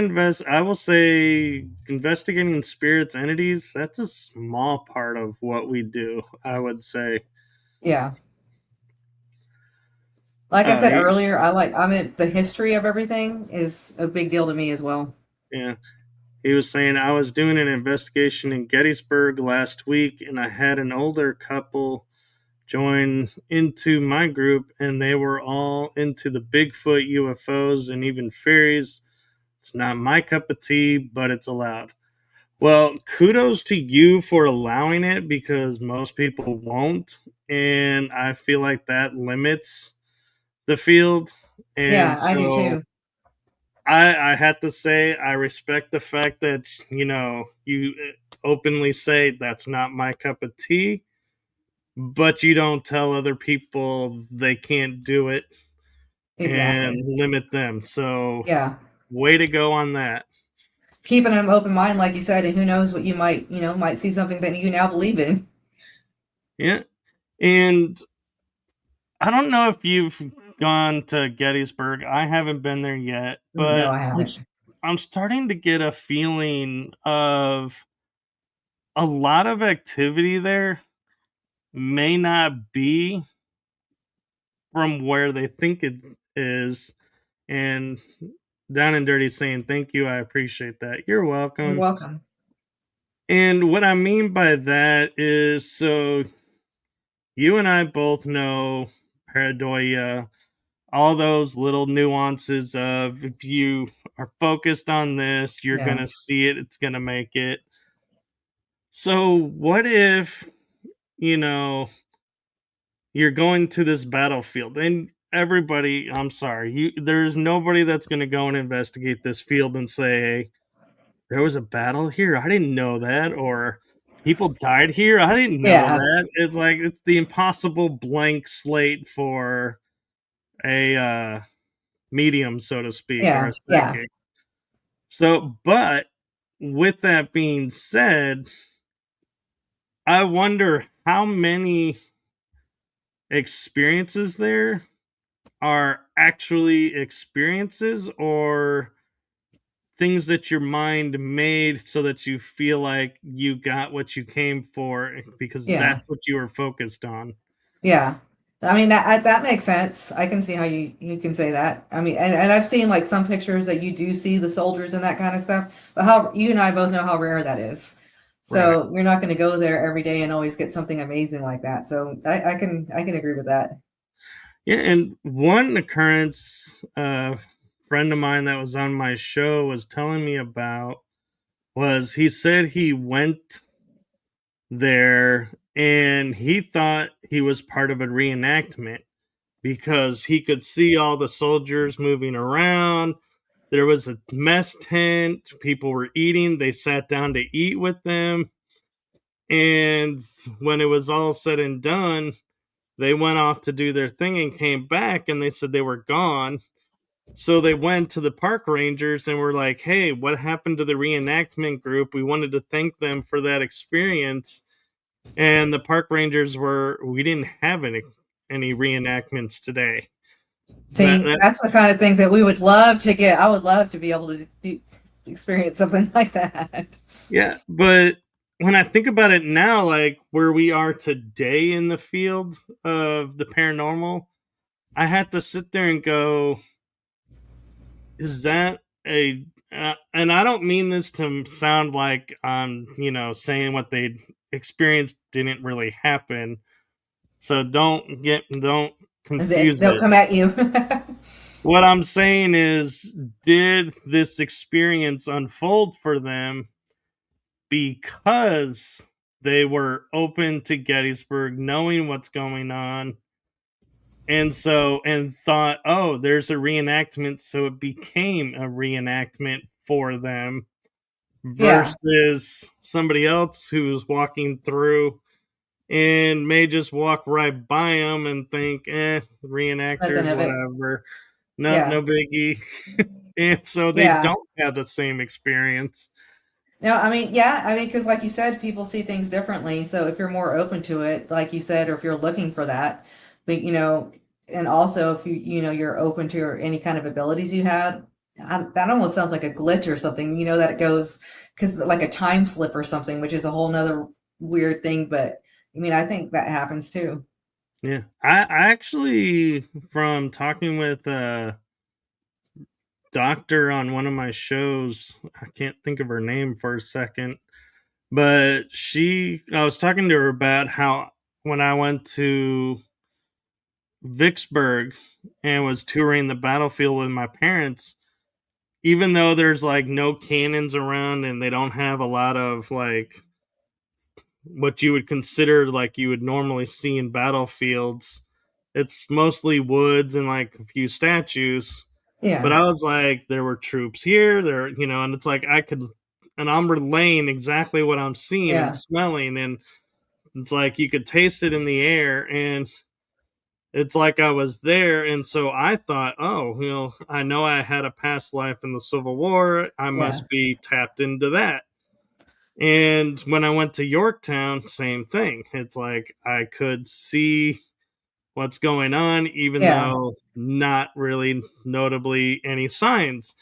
will say, investigating spirits, entities, that's a small part of what we do, I would say. yeah. Like I said He, earlier, I mean, the history of everything is a big deal to me as well. yeah, he was saying I was doing an investigation in Gettysburg last week, and I had an older couple join into my group, and they were all into the Bigfoot, UFOs, and even fairies. It's not my cup of tea, but it's allowed. Well, kudos to you for allowing it because most people won't. And I feel like that limits the field. And Yeah, I do so too. I had to say, I respect the fact that, you openly say that's not my cup of tea, but you don't tell other people they can't do it and Exactly. limit them. So, Yeah. way to go on that. Keeping an open mind, like you said, and who knows what you might, might see something that you now believe in. Yeah. And I don't know if you've gone to Gettysburg. I haven't been there yet, No, but I haven't. I'm starting to get a feeling of a lot of activity there may not be from where they think it is. And Down and Dirty saying, "Thank you. I appreciate that. You're You're welcome." welcome. And what I mean by that is so you and I both know pareidoia, all those little nuances of if you are focused on this, you're going Yeah. to see it, it's going to make it. So, what if, you know, you're going to this battlefield and everybody, I'm sorry, there's nobody that's going to go and investigate this field and say, hey, there was a battle here. I didn't know that. Or people died here. I didn't know Yeah. that. It's like, it's the impossible blank slate for a medium, so to speak, or Yeah. a Yeah. psychic. So, but with that being said, I wonder how many experiences there are actually experiences or things that your mind made so that you feel like you got what you came for because Yeah. that's what you were focused on. Yeah. I mean that makes sense. I can see how you can say that. I mean, and I've seen like some pictures that you do see the soldiers and that kind of stuff. But how you and I both know how rare that is. Right. So you're not going to go there every day and always get something amazing like that. So I can agree with that. Yeah, and one occurrence friend of mine that was on my show was telling me about was he said he went there and he thought he was part of a reenactment because he could see all the soldiers moving around. There was a mess tent, people were eating, they sat down to eat with them. And when it was all said and done, they went off to do their thing and came back and they said they were gone. So they went to the park rangers and were like, hey, what happened to the reenactment group? We wanted to thank them for that experience. And the park rangers were, we didn't have any reenactments today. See, that's the That's kind of thing that we would love to get. I would love to be able to experience something like that. yeah, but when I think about it now, like where we are today in the field of the paranormal, I had to sit there and go, is that a and I don't mean this to sound like I'm, saying what they experienced didn't really happen. So don't confuse They'll it. come at you. What I'm saying is, did this experience unfold for them because they were open to Gettysburg, knowing what's going on, and thought, oh, there's a reenactment, so it became a reenactment for them Yeah, versus somebody else who's walking through and may just walk right by them and think, nothing reenactors, of it. whatever, no Yeah, biggie. And so they yeah. don't have the same experience. No, I mean, yeah, I mean, because like you said, people see things differently. So if you're more open to it, like you said, or if you're looking for that, but and also if you're open to any kind of abilities you had, that almost sounds like a glitch or something. That it goes because like a time slip or something, which is a whole nother weird thing. But I mean, I think that happens too. Yeah. I actually, from talking with a doctor on one of my shows, I can't think of her name for a second, but I was talking to her about how when I went to Vicksburg and was touring the battlefield with my parents, even though there's like no cannons around and they don't have a lot of like what you would consider like you would normally see in battlefields, it's mostly woods and like a few statues. But Yeah, I was like, there were troops here, and it's like and I'm relaying exactly what I'm seeing and yeah, smelling, and it's like you could taste it in the air, and it's like I was there. And so I thought, oh, I know I had a past life in the Civil War. I yeah, must be tapped into that. And when I went to Yorktown, same thing. It's like I could see what's going on, even yeah. though not really notably any signs.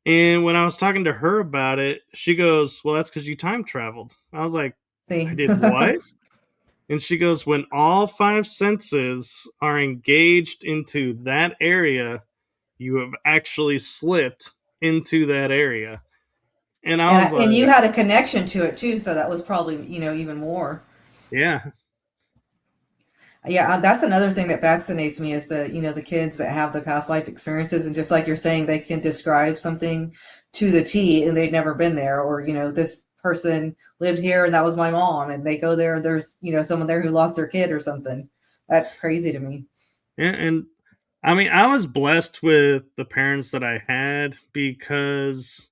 And when I was talking to her about it, she goes, well, that's because you time traveled. I was like, I See, did what? And she goes, when all five senses are engaged into that area, you have actually slipped into that area. And I was and you like, had a connection to it too, so that was probably even more. yeah, Yeah, that's another thing that fascinates me is the kids that have the past life experiences, and just like you're saying, they can describe something to the T, and they'd never been there, or this person lived here, and that was my mom, and they go there, and there's someone there who lost their kid or something. That's crazy to me. and I mean, I was blessed with the parents that I had because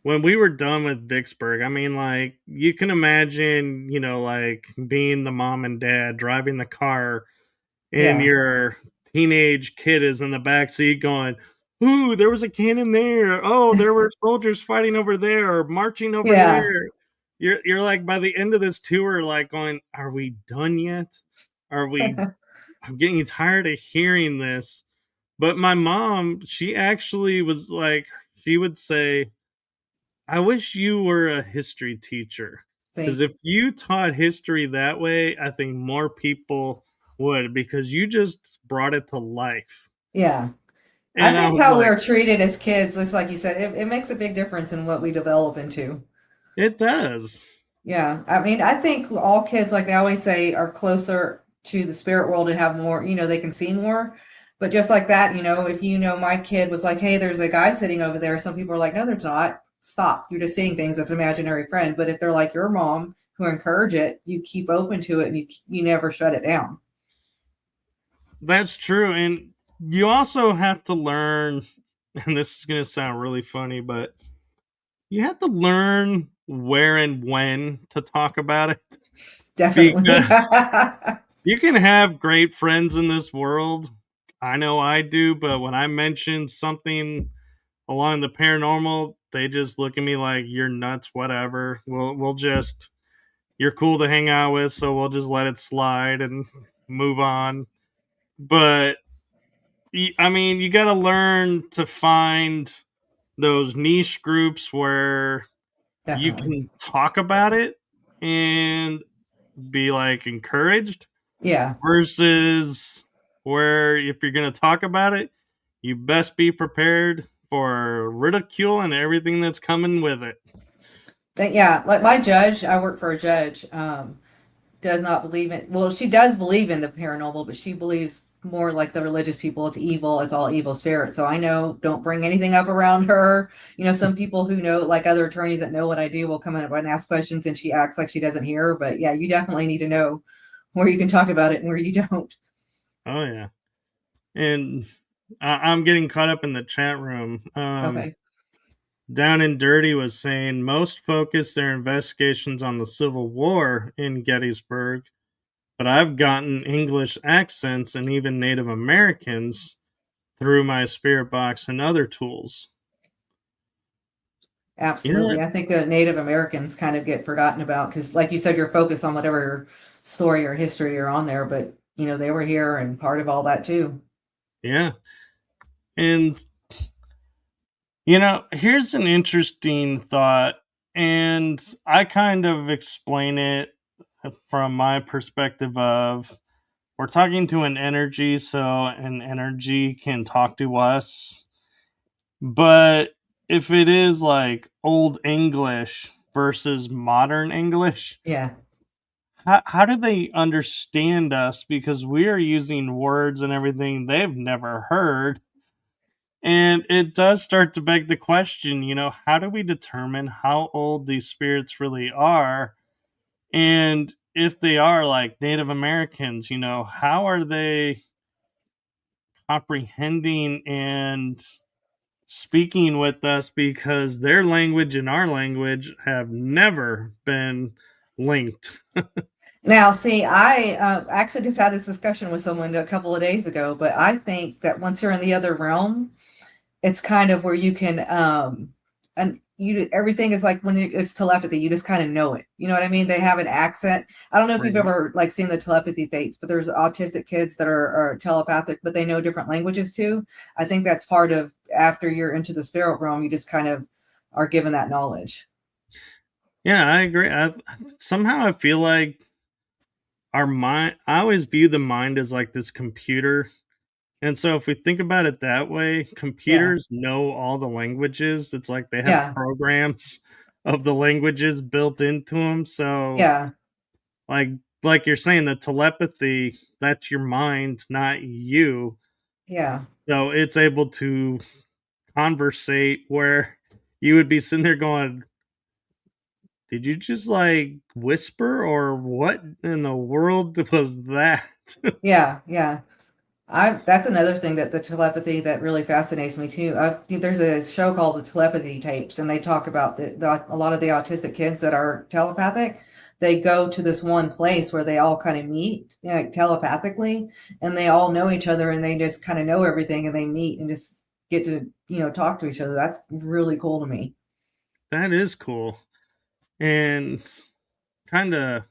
when we were done with Vicksburg, I mean, like, you can imagine, like being the mom and dad driving the car and Yeah, your teenage kid is in the back seat going, "Ooh, there was a cannon there. Oh, there were soldiers fighting over there or marching over yeah. there." You're like by the end of this tour, like going, "Are we done yet? Are we?" I'm getting tired of hearing this. But my mom, she actually was like, she would say, "I wish you were a history teacher." Because See, if you taught history that way, I think more people would because you just brought it to life. yeah. I And I think was how we like, are treated as kids, just like you said, it makes a big difference in what we develop into. it does. Yeah, I mean, I think all kids, like they always say, are closer to the spirit world and have more, they can see more. But just like that, if my kid was like, hey, there's a guy sitting over there, some people are like, no, there's not. Stop. You're just seeing things as an imaginary friend. But if they're like your mom who encourage it, you keep open to it and you never shut it down. That's true. And you also have to learn, and this is going to sound really funny, but you have to learn where and when to talk about it Definitely. because you can have great friends in this world. I know I do, but when I mention something along the paranormal, they just look at me like you're nuts, whatever. We'll just you're cool to hang out with, so we'll just let it slide and move on. But I mean, you got to learn to find those niche groups where you Definitely. can talk about it and be like encouraged Yeah. versus where if you're going to talk about it, you best be prepared for ridicule and everything that's coming with it. Yeah, like my judge, I work for a judge. Does not believe in, well, she does believe in the paranormal, but she believes more like the religious people. It's evil. It's all evil spirits. So I know, don't bring anything up around her. Some people who know, like other attorneys that know what I do, will come in and ask questions and she acts like she doesn't hear. But yeah, you definitely need to know where you can talk about it and where you don't. Oh yeah, and I'm getting caught up in the chat room. Okay. Down and Dirty was saying most focus their investigations on the Civil War in Gettysburg, but I've gotten English accents and even Native Americans through my spirit box and other tools. You know Absolutely. what? I think the Native Americans kind of get forgotten about because, like you said, you're focused on whatever story or history you're on there, but they were here and part of all that too. Yeah. And, here's an interesting thought. And I kind of explain it from my perspective of we're talking to an energy, so an energy can talk to us. But if it is like old English versus modern English, Yeah. how do they understand us? Because we are using words and everything they've never heard. And it does start to beg the question, how do we determine how old these spirits really are? And if they are like Native Americans, how are they comprehending and speaking with us, because their language and our language have never been linked? Now, see, I actually just had this discussion with someone a couple of days ago, but I think that once you're in the other realm, it's kind of where you can and you everything is like when it's telepathy, you just kind of know it. You know what I mean? They have an accent. I don't know if you've Right. ever like seen the telepathy tapes, but there's autistic kids that are telepathic, but they know different languages too. I think that's part of after you're into the spirit realm, you just kind of are given that knowledge. Yeah, I agree. Somehow I feel like our mind, I always view the mind as like this computer. And so if we think about it that way, Yeah. computers know all the languages. It's like they have Yeah. programs of the languages built into them. So Yeah. like like you're saying, the telepathy, that's your mind, not you. Yeah. So it's able to conversate where you would be sitting there going, "Did you just like whisper, or what in the world was that?" Yeah. Yeah. I that's another thing that the telepathy that really fascinates me too. There's a show called the Telepathy Tapes, and they talk about a lot of the autistic kids that are telepathic. They go to this one place where they all kind of meet, like telepathically, and they all know each other, and they just kind of know everything, and they meet and just get to talk to each other. That's really cool to me. That is cool. And kind of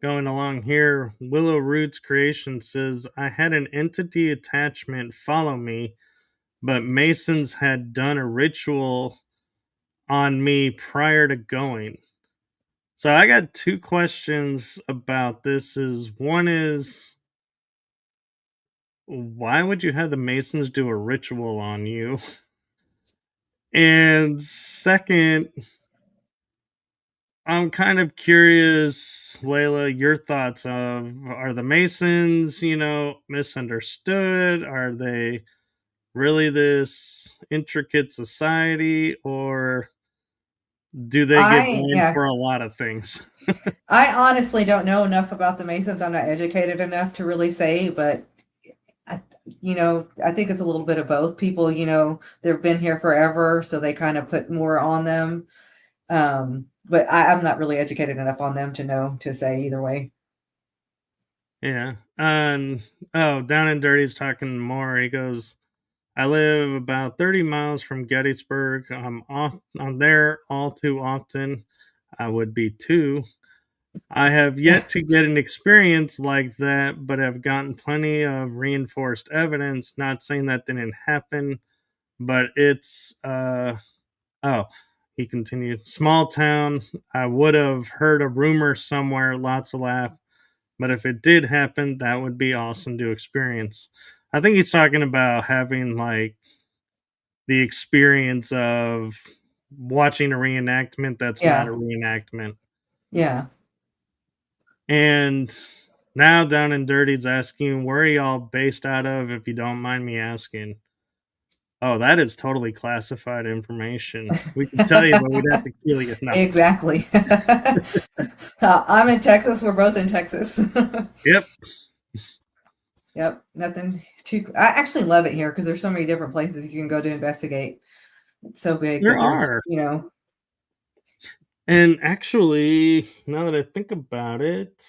going along here, Willow Roots Creation says, I had an entity attachment follow me, but Masons had done a ritual on me prior to going. So I got two questions about this. Is one is, why would you have the Masons do a ritual on you? And second, I'm kind of curious, Layla, your thoughts of, are the Masons, misunderstood? Are they really this intricate society, or do they get I blamed yeah, for a lot of things? I honestly don't know enough about the Masons. I'm not educated enough to really say, but I, I think it's a little bit of both. People, they've been here forever, so they kind of put more on them. But I'm not really educated enough on them to know to say either way. Yeah. And oh, Down and Dirty's talking more. He goes, I live about 30 miles from Gettysburg. I'm there all too often. I would be too. I have yet to get an experience like that, but have gotten plenty of reinforced evidence. Not saying that didn't happen, but it's oh, he continued. Small town. I would have heard a rumor somewhere, lots of laugh. But if it did happen, that would be awesome to experience. I think he's talking about having like the experience of watching a reenactment that's not a Yeah, reenactment. yeah. And now Down and Dirty's asking, where are y'all based out of, if you don't mind me asking? Oh, that is totally classified information. We could tell you, but we'd have to kill you. No. Exactly. I'm in Texas. We're both in Texas. Yep, Yep. Nothing too. I actually love it here because there's so many different places you can go to investigate. It's so big there that there's, are. And actually, now that I think about it,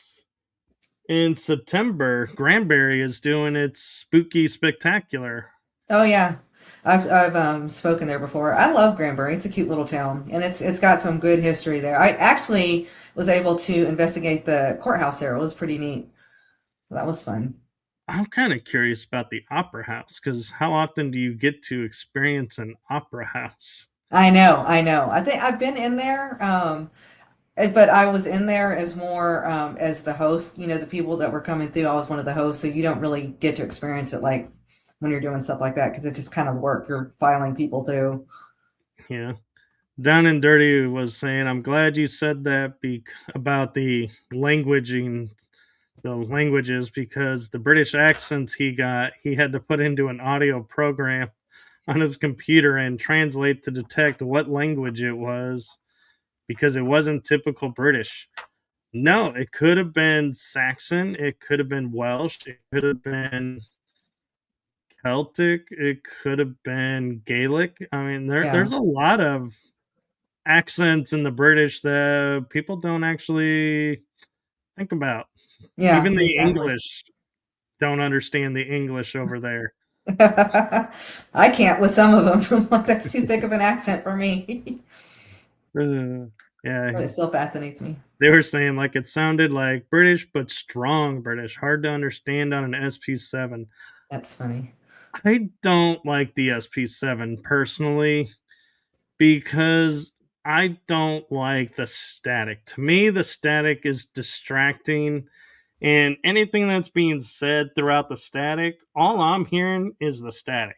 in September, Granbury is doing its Spooky Spectacular. Oh yeah. I've spoken there before. I love Granbury. It's a cute little town, and it's got some good history there. I actually was able to investigate the courthouse there. It was pretty neat. That was fun. I'm kind of curious about the Opera House, because how often do you get to experience an opera house? I know, I know. I think I've been in there. But I was in there as more as the host. The people that were coming through, I was one of the hosts, so you don't really get to experience it like when you're doing stuff like that because it's just kind of work. You're filing people through. Yeah. Down and Dirty was saying, I'm glad you said that about the languaging, the languages, because the British accents he had to put into an audio program on his computer and translate to detect what language it was because it wasn't typical British. No, it could have been Saxon, it could have been Welsh, it could have been Celtic, it could have been Gaelic. I mean, Yeah, there's a lot of accents in the British that people don't actually think about. yeah, Even the exactly. English don't understand the English over there. I can't with some of them. I'm like, that's too thick of an accent for me. Yeah, But it still fascinates me. they were saying like it sounded like British, but strong British, hard to understand on an SP7. That's funny. I don't like the SP7 personally because I don't like the static. To me, the static is distracting, and anything that's being said throughout the static, all I'm hearing is the static.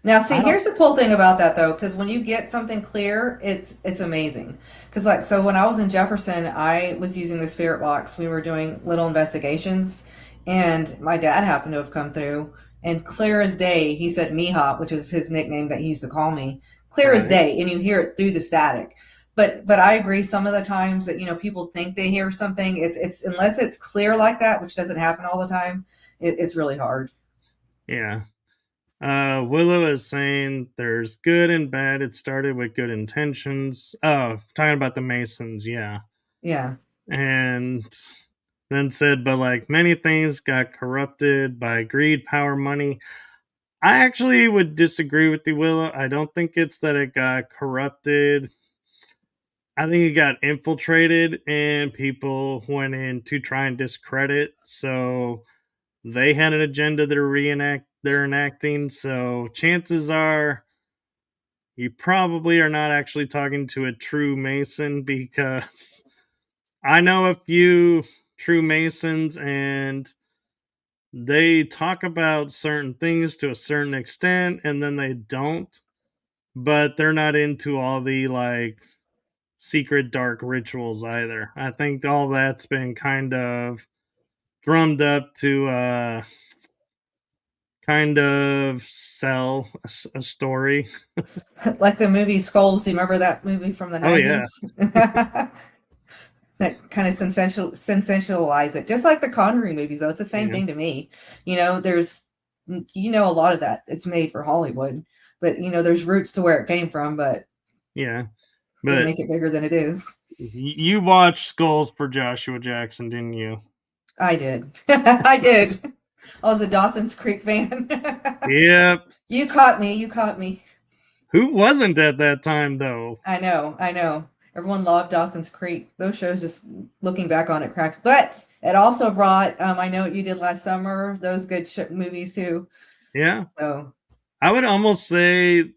Now, see, I don't. here's the cool thing about that though, because when you get something clear, it's amazing. Because like, so when I was in Jefferson, I was using the spirit box. We were doing little investigations, and my dad happened to have come through, and clear as day, he said Mihop, which is his nickname that he used to call me. Clear as Right. day, and you hear it through the static. But I agree. Some of the times that people think they hear something, it's unless it's clear like that, which doesn't happen all the time. It's really hard. Yeah. Willow is saying there's good and bad. It started with good intentions. Oh, talking about the Masons, yeah. Yeah. And then said, but like many things got corrupted by greed, power, money. I actually would disagree with you, Willow. I don't think it's that it got corrupted. I think it got infiltrated and people went in to try and discredit. So they had an agenda they're enacting. So chances are you probably are not actually talking to a true Mason because I know a few true Masons and they talk about certain things to a certain extent and then they don't, but they're not into all the like secret dark rituals either. I think all that's been kind of drummed up to kind of sell a story. Like the movie Skulls. Do you remember that movie from the Oh yeah, 90s? That kind of sensationalize it. Just like the Conjuring movies, though. It's the same yeah, thing to me. There's, a lot of that. It's made for Hollywood, but, there's roots to where it came from, but yeah. they But make it bigger than it is. you watched Skulls for Joshua Jackson, didn't you? I did. I did. I was a Dawson's Creek fan. Yep. You caught me. You caught me. Who wasn't at that time though? I know, I know. Everyone loved Dawson's Creek. Those shows, just looking back on it, cracks. But it also brought, I Know What You Did Last Summer, those good movies too. Yeah, So, I would almost say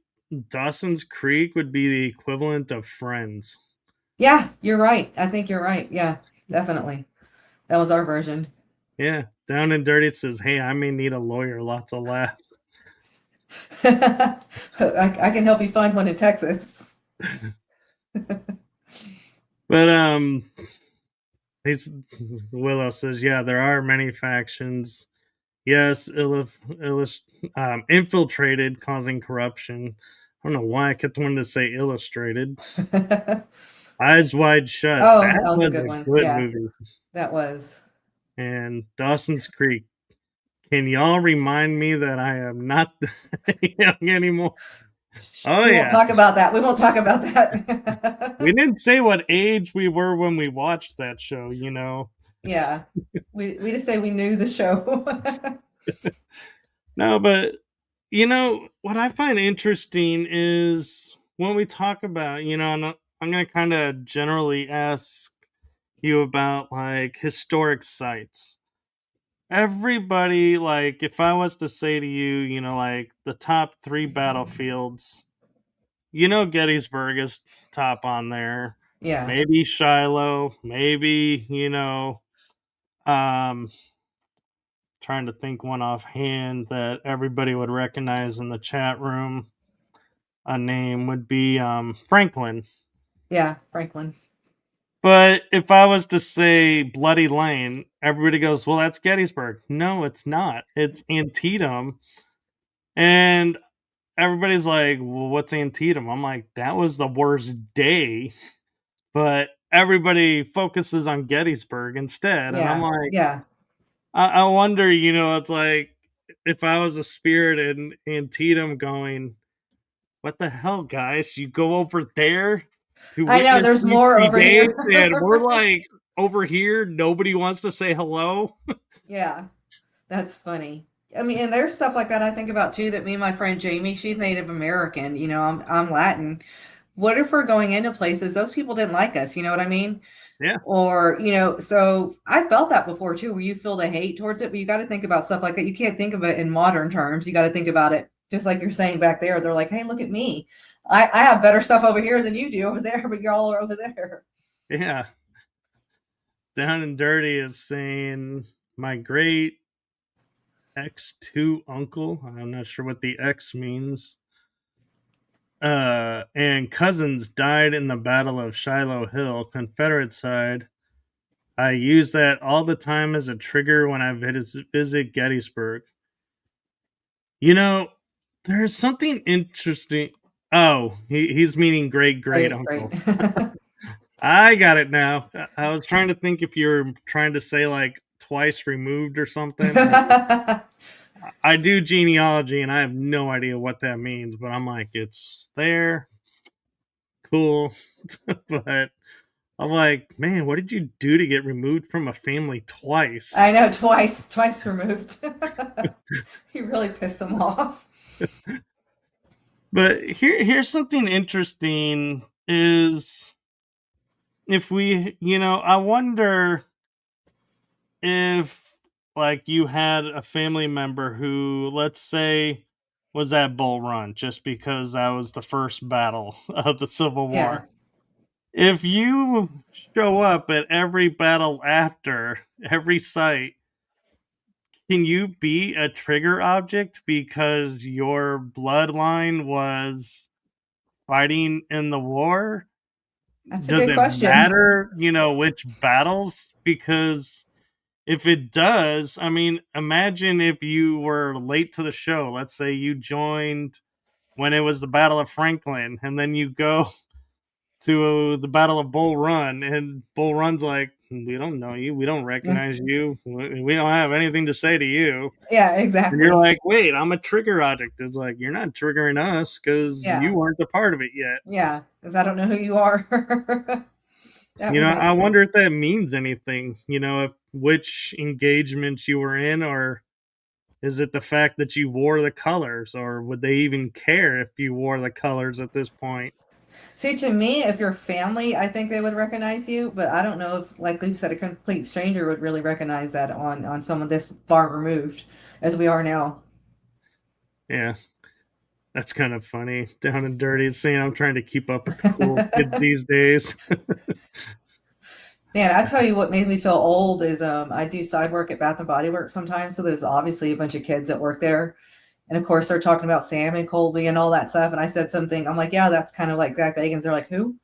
Dawson's Creek would be the equivalent of Friends. yeah, you're right. I think you're right. Yeah, definitely. That was our version. Yeah, Down and Dirty it says, "Hey, I may need a lawyer." Lots of laughs. I can help you find one in Texas. But he's Willow says, "Yeah, there are many factions. Yes, infiltrated, causing corruption. I don't know why I kept wanting to say illustrated. Eyes Wide Shut. Oh, That that was a was good a one. good Yeah, movie. that was. And Dawson's Creek. Can y'all remind me that I am not young anymore? Oh We won't yeah. talk about that. We won't talk about that. We didn't say what age we were when we watched that show, you know. Yeah. We just say we knew the show. No, but what I find interesting is when we talk about, and I'm going to kind of generally ask you about like historic sites. Everybody, like, if I was to say to you, like the top three battlefields, Gettysburg is top on there. Yeah. maybe Shiloh, maybe, um, trying to think one offhand that everybody would recognize in the chat room. A name would be Franklin. Yeah, Franklin. But if I was to say Bloody Lane, everybody goes, well, that's Gettysburg. No, it's not. It's Antietam. And everybody's like, well, what's Antietam? I'm like, that was the worst day. But everybody focuses on Gettysburg instead. And I'm Yeah. like, Yeah. I wonder, it's like if I was a spirit in Antietam going, what the hell, guys? You go over there to I know witness there's these more three over days, and we're here. like over here, nobody wants to say hello. Yeah. That's funny. I mean, and there's stuff like that I think about too that me and my friend Jamie, she's Native American, I'm Latin. What if we're going into places those people didn't like us, you know what I mean? Yeah, Or, so I felt that before too, where you feel the hate towards it, but you got to think about stuff like that. You can't think of it in modern terms. You got to think about it just like you're saying back there. They're like, hey, look at me. I have better stuff over here than you do over there, but y'all are over there. yeah. Down and Dirty is saying my great X2 uncle. I'm not sure what the X means. And cousins died in the Battle of Shiloh Hill, Confederate side. I use that all the time as a trigger when I visit Gettysburg. You know, there's something interesting. Oh, he's meaning great great Great, great. uncle. I got it now. I was trying to think if you're trying to say like twice removed or something. I do genealogy and I have no idea what that means, but I'm like, it's there, cool. But I'm like, man, what did you do to get removed from a family twice? I know, twice removed. He really pissed them off. But here's something interesting is if we, I wonder if like you had a family member who, let's say, was at Bull Run just because that was the first battle of the Civil Yeah. War. If you show up at every battle after every site, can you be a trigger object because your bloodline was fighting in the war? That's a Does good it question. matter, which battles? Because if it does, I mean, imagine if you were late to the show. Let's say you joined when it was the Battle of Franklin, and then you go to the Battle of Bull Run, and Bull Run's like, we don't know you, we don't Yeah. recognize you, we don't have anything to say to you. Yeah, And you're exactly. like, wait, I'm a trigger object. It's like, you're not triggering us because you Yeah. weren't a part of it yet. Yeah. Because I don't know who you are. That would make I wonder sense. if that means anything, if which engagement you were in, or is it the fact that you wore the colors, or would they even care if you wore the colors at this point? See, to me, if you're family, I think they would recognize you, but I don't know if, like you said, a complete stranger would really recognize that on someone this far removed as we are now. Yeah, that's kind of funny. Down and Dirty is saying I'm trying to keep up with the cool kids these days. Man, I tell you what makes me feel old is I do side work at Bath and Body Works sometimes, so there's obviously a bunch of kids that work there. And of course they're talking about Sam and Colby and all that stuff. And I said something, I'm like, yeah, that's kind of like Zach Bagans. They're like, who?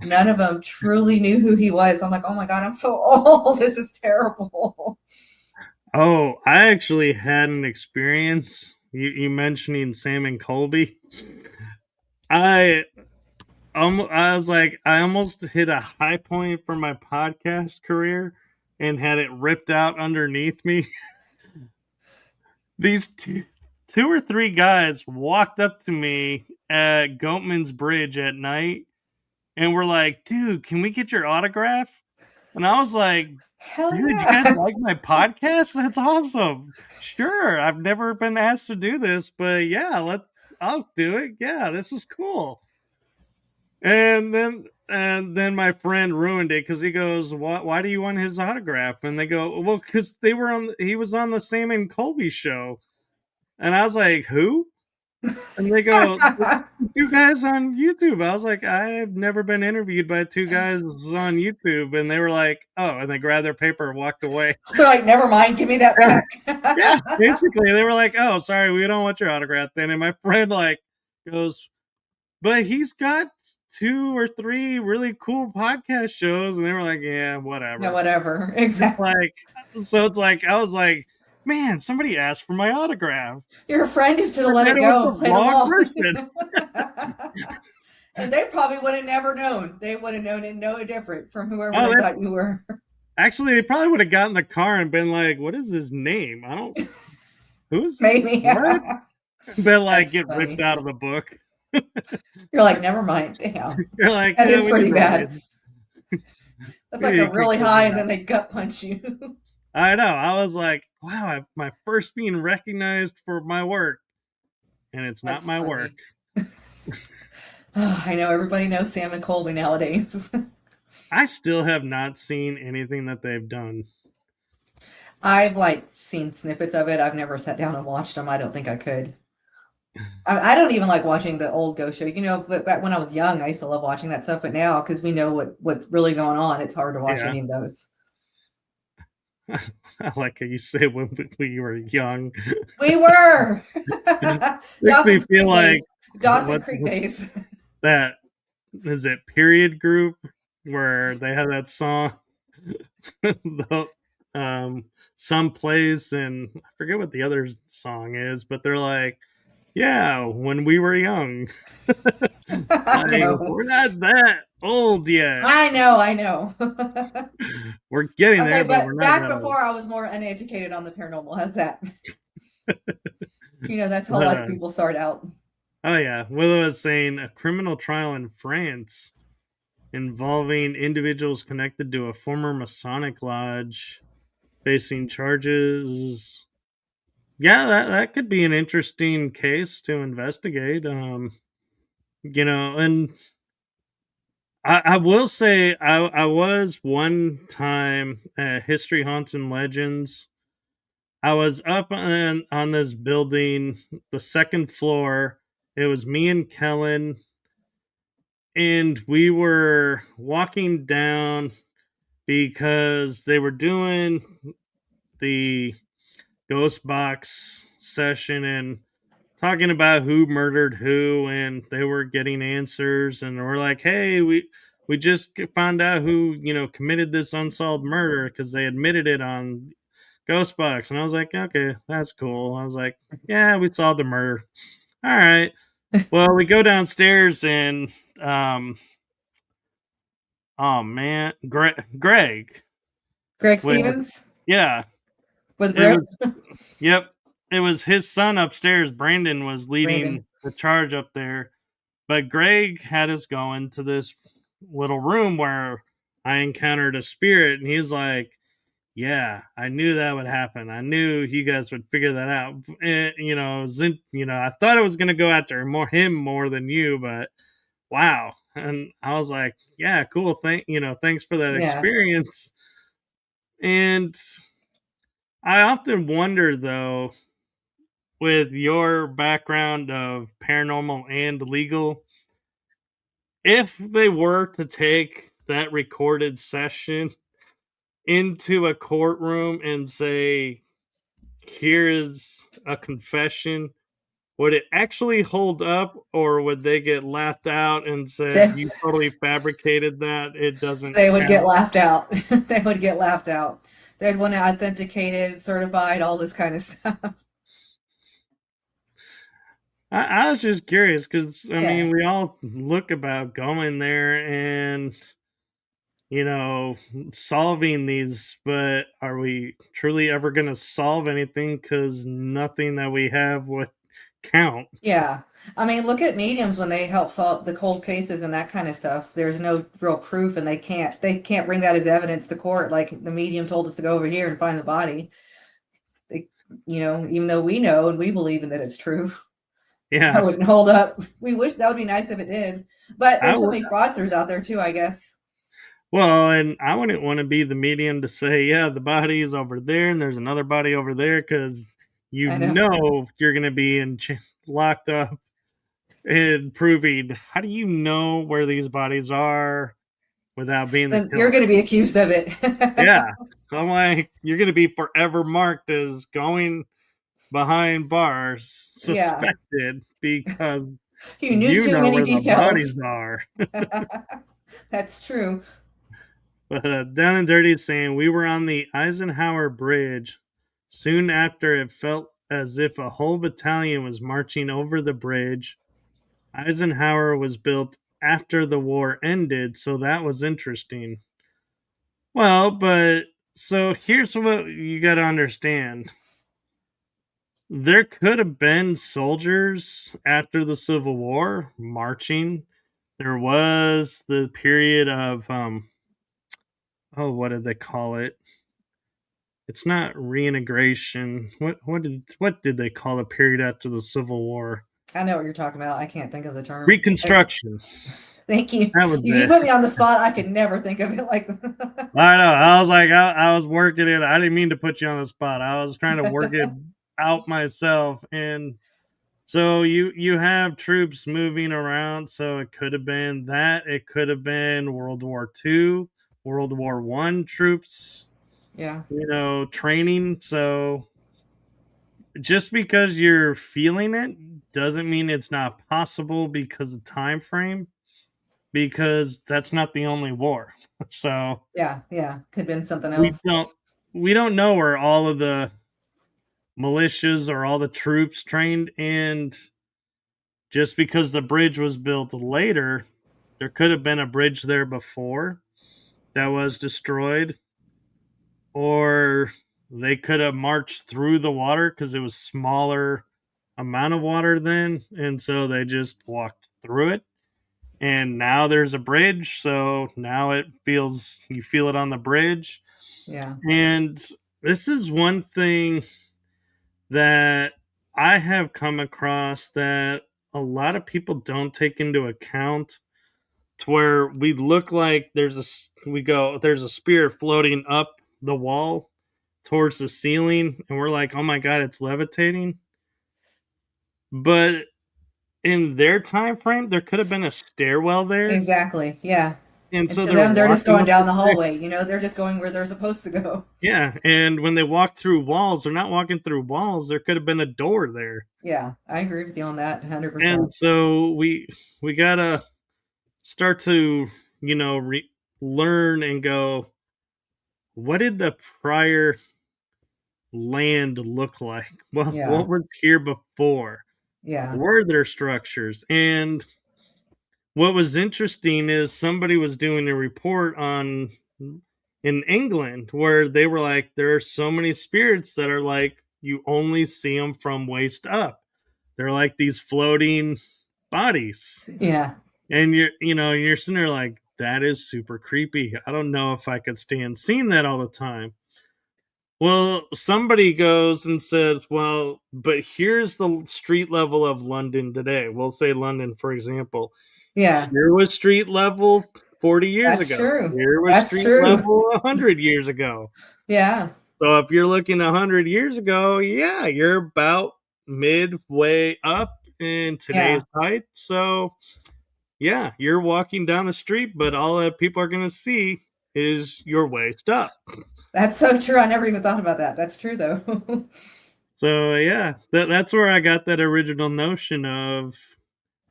None of them truly knew who he was. I'm like, oh my God, I'm so old. This is terrible. Oh, I actually had an experience. You mentioning Sam and Colby. I I was like, I almost hit a high point for my podcast career and had it ripped out underneath me. These two or three guys walked up to me at Goatman's Bridge at night and were like, dude, can we get your autograph? And I was like, Hell dude, you guys yeah. like my podcast? That's awesome. Sure. I've never been asked to do this, but yeah, I'll do it. Yeah, this is cool. And then my friend ruined it because he goes, why do you want his autograph? And they go, well, because he was on the Sam and Colby show. And I was like, who? And they go, "Two guys on YouTube." I was like, "I've never been interviewed by two guys on YouTube." And they were like, "Oh," and they grabbed their paper and walked away. They're like, never mind, give me that Yeah, back. yeah, basically, they were like, "Oh, sorry, we don't want your autograph then." And my friend, like, goes, "But he's got 2 or 3 really cool podcast shows," and they were like, "Yeah, Yeah, whatever." whatever. It's Exactly. like so it's like, I was like, "Man, somebody asked for my autograph." Your friend who should have And let then it it was go the and played wrong along. person. And they probably would have never known. They would have known it no different from whoever Oh, they they thought you were. actually, they probably would have gotten in the car and been like, "What is his name? I don't who's Maybe. what?" Then, like, That's get ripped funny. out of the book. You're like, never mind. Damn. You're like, That "Yeah, is we didn't pretty know bad. you. That's like You a can really kick high me and out." then they gut punch you. I know. I was like, "Wow, my first being recognized for my work, and it's not That's my work." funny. I know everybody knows Sam and Colby nowadays. I still have not seen anything that they've done. I've like seen snippets of it. I've never sat down and watched them. I don't think I could. I don't even like watching the old ghost show. But back when I was young, I used to love watching that stuff. But now, because we know what's really going on, it's hard to watch Yeah. any of those. I like how you say when we were young. We were Makes me Dawson's feel Creek like days. Dawson what Creek days. that is it period group where they have that song the, um some place and I forget what the other song is, but they're like, yeah, when we were young. I Like, know. we're not that old yet. I know. I know. We're getting Okay, there, but we're but not back that old. before I was more uneducated on the paranormal. How's that? That's how a But lot of people start out. oh yeah, Willow was saying a criminal trial in France involving individuals connected to a former Masonic lodge facing charges. Yeah, that could be an interesting case to investigate. And I will say I was one time at History Haunts and Legends. I was up on this building, the second floor. It was me and Kellen, and we were walking down because they were doing the ghost box session and talking about who murdered who, and they were getting answers, and we're like, hey, we just found out who committed this unsolved murder because they admitted it on ghost box. And I was like, okay, that's cool. I was like, yeah, we solved the murder. All right, well, we go downstairs and um oh man, Greg Greg with Stevens yeah, with it Griff. was yep, it was his son upstairs. Brandon was Brandon. leading the charge up there, but Greg had us go into this little room where I encountered a spirit, and he's like, "Yeah, I knew that would happen. I knew you guys would figure that out." I thought I was gonna go after him more than you, but wow. And I was like, "Yeah, cool. Thanks for that Yeah. experience." And I often wonder, though, with your background of paranormal and legal, if they were to take that recorded session into a courtroom and say, here is a confession, would it actually hold up, or would they get laughed out and said, They, you totally fabricated that? It doesn't they would get count. laughed out. They would get laughed out. They'd want it authenticated, certified, all this kind of stuff. I was just curious because, I Yeah. mean, we all look about going there and solving these, but are we truly ever going to solve anything? Because nothing that we have would count. Yeah. I mean, look at mediums when they help solve the cold cases and that kind of stuff. There's no real proof and they can't bring that as evidence to court. Like the medium told us to go over here and find the body. They, even though we know and we believe in that it's true, that Yeah, wouldn't hold up. We wish that would be nice if it did. But I there's so would. many fraudsters out there too, I guess. Well, and I wouldn't want to be the medium to say, yeah, the body is over there and there's another body over there, because I know. you're going to be in locked up and proving, how do you know where these bodies are without being the Then you're killer? going to be accused of it. Yeah. I'm like, you're going to be forever marked as going behind bars, Yeah. suspected, because You knew you too know many where the bodies details. are. That's true. But Down and Dirty is saying, we were on the Eisenhower Bridge. Soon after, it felt as if a whole battalion was marching over the bridge. Eisenhower was built after the war ended, so that was interesting. Well, but so here's what you got to understand. There could have been soldiers after the Civil War marching. There was the period of oh, what did they call it? It's not reintegration. What did they call the period after the Civil War? I know what you're talking about. I can't think of the term. Reconstruction. Thank you. That was You it. put me on the spot. I could never think of it like I know. I was like, I was working it. I didn't mean to put you on the spot. I was trying to work it out myself. And so you have troops moving around. So it could have been that. It could have been World War II, World War One troops, Yeah. training. So just because you're feeling it doesn't mean it's not possible because of time frame. Because that's not the only war. So Yeah. Yeah. Could have been something we else. don't we don't know where all of the militias or all the troops trained, and just because the bridge was built later, there could have been a bridge there before that was destroyed, or they could have marched through the water because it was smaller amount of water then, and so they just walked through it. And now there's a bridge, so now you feel it on the bridge. Yeah. And this is one thing that I have come across that a lot of people don't take into account, to where we look like there's a spear floating up the wall towards the ceiling, and we're like, oh my god, it's levitating. But in their time frame, there could have been a stairwell there, Exactly. Yeah. and And so to they're them, they're just walking going up down the the stairs. hallway. They're just going where they're supposed to go. Yeah, and when they walk through walls, they're not walking through walls. There could have been a door there. Yeah. I agree with you on that And 100%. so we gotta start to learn and go, what did the prior land look like? Well, Yeah. what was here before? Yeah. Were there structures? And what was interesting is somebody was doing a report on in England where they were like, there are so many spirits that are like, you only see them from waist up. They're like these floating bodies. Yeah. And you're sitting there like, that is super creepy. I don't know if I could stand seeing that all the time. Well, somebody goes and says, well, but here's the street level of London today. We'll say London, for example. Yeah. Here was street level 40 years That's ago. true. Here was That's street true. level 100 years ago. Yeah. So if you're looking 100 years ago, yeah, you're about midway up in today's Yeah. height. So yeah, you're walking down the street, but all that people are going to see is your waist up. That's so true. I never even thought about that. That's true, though. So yeah, that's where I got that original notion of,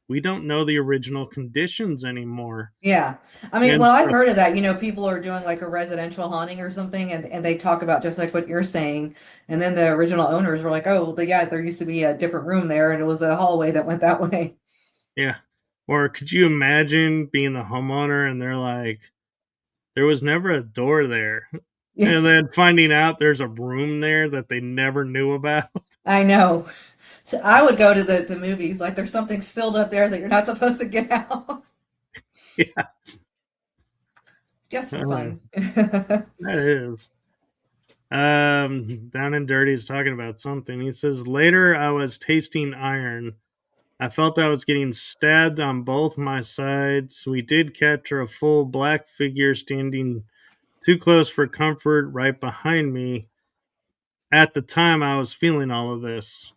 we don't know the original conditions anymore. Yeah. I mean, And well, I've so, heard of that. People are doing like a residential haunting or something, and they talk about just like what you're saying. And then the original owners were like, oh, well, yeah, there used to be a different room there, and it was a hallway that went that way. yeah. Or could you imagine being the homeowner and they're like, there was never a door there. Yeah, And then finding out there's a room there that they never knew about. I know. So I would go to the movies like there's something stilled up there that you're not supposed to get out Yeah, just for uh, fun. that is. Down and Dirty is talking about something. He says, later I was tasting iron. I felt I was getting stabbed on both my sides. We did capture a full black figure standing too close for comfort right behind me. At the time, I was feeling all of this.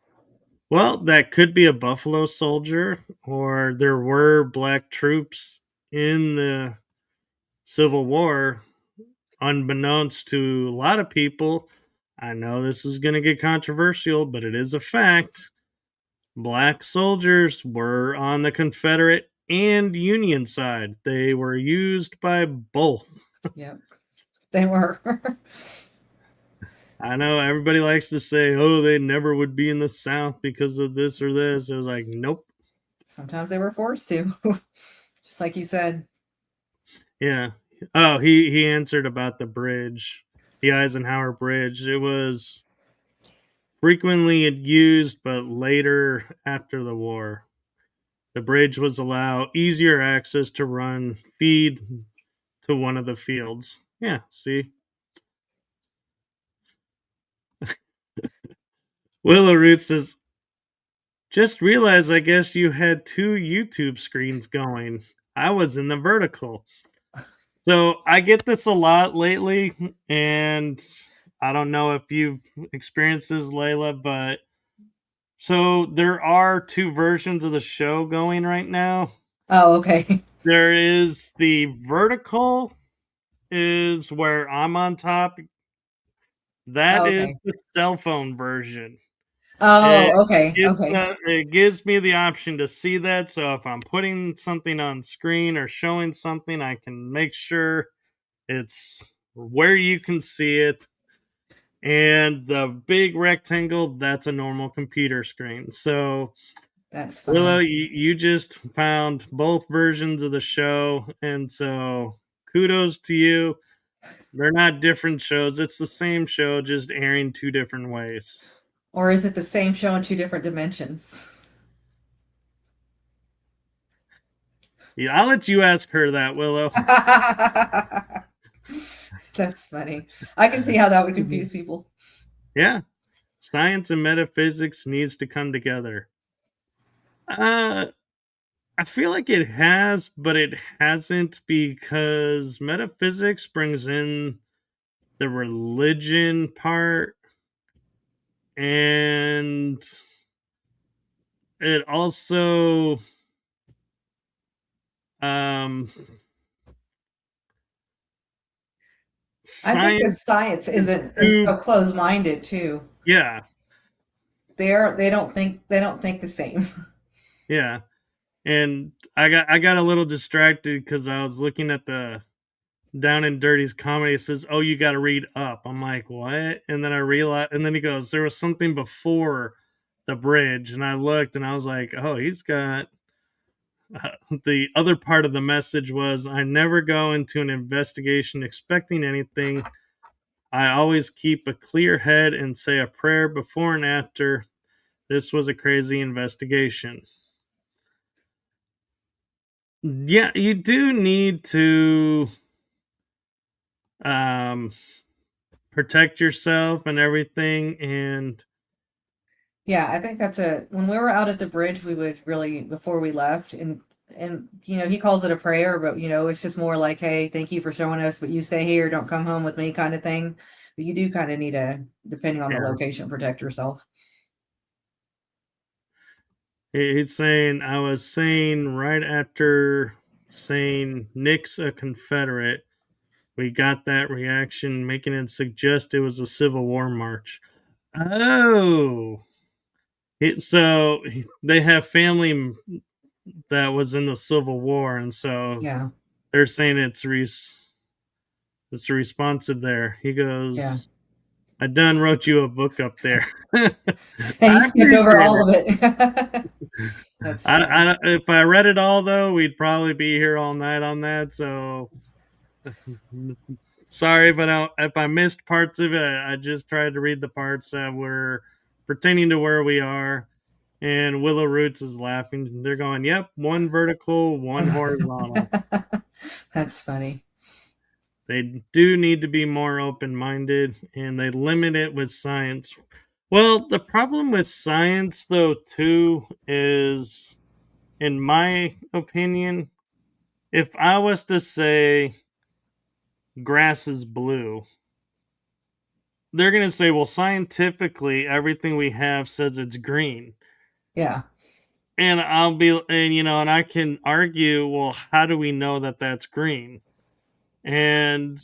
Well, that could be a Buffalo Soldier, or there were black troops in the Civil War, unbeknownst to a lot of people. I know this is going to get controversial, but it is a fact. Black soldiers were on the Confederate and Union side. They were used by both. Yep, they were. I know everybody likes to say, oh, they never would be in the South because of this or this. It was like, nope. Sometimes they were forced to, just like you said. Yeah. Oh, he answered about the bridge, the Eisenhower Bridge. It was frequently used, but later after the war. The bridge was allow easier access to run feed to one of the fields. Yeah, see? Willow Root says, just realized I guess you had two YouTube screens going. I was in the vertical. So I get this a lot lately, and I don't know if you've experienced this, Layla, but so there are two versions of the show going right now. Oh, okay. There is the vertical is where I'm on top. That Oh, is okay. the cell phone version. It Oh, okay. Okay. it gives me the option to see that. So if I'm putting something on screen or showing something, I can make sure it's where you can see it. And the big rectangle, that's a normal computer screen. So That's Willow, funny. you just found both versions of the show, and so kudos to you. They're not different shows. It's the same show, just airing two different ways. Or is it the same show in two different dimensions? Yeah, I'll let you ask her that, Willow. That's funny. I can see how that would confuse people. Yeah, science and metaphysics needs to come together. Uh, I feel like it has, but it hasn't because metaphysics brings in the religion part, and it also um I think the science science is is too, so close-minded too. yeah, They don't think the same. yeah. And I got a little distracted because I was looking at the Down and Dirty's comedy. It says, "Oh, you got to read up." I'm like, "What?" And then I realized, and then he goes, "There was something before the bridge," and I looked, and I was like, "Oh, he's got." The other part of the message was, "I never go into an investigation expecting anything. I always keep a clear head and say a prayer before and after. This was a crazy investigation." Yeah, you do need to um protect yourself and everything, and Yeah, I think that's a when we were out at the bridge, we would really before we left and he calls it a prayer, but it's just more like, hey, thank you for showing us, but you stay here, don't come home with me kind of thing. But you do kind of need to, depending on the yeah, location, protect yourself. he's saying, I was saying right after saying Nick's a Confederate, we got that reaction, making it suggest it was a Civil War march. Oh, so they have family that was in the Civil War, and so Yeah, they're saying it's responsive there. He yeah. goes, I done wrote you a book up there. And I you skipped over appreciate all it. of it. That's funny. If I read it all though, we'd probably be here all night on that. So sorry if I missed parts of it. I just tried to read the parts that were pertaining to where we are. And Willow Roots is laughing. They're going, "Yep, one vertical, one horizontal." That's funny. They do need to be more open minded, and they limit it with science. Well, the problem with science, though, too, is, in my opinion, if I was to say grass is blue, they're going to say, well, scientifically, everything we have says it's green. Yeah. And I'll be, and and I can argue, well, how do we know that that's green? And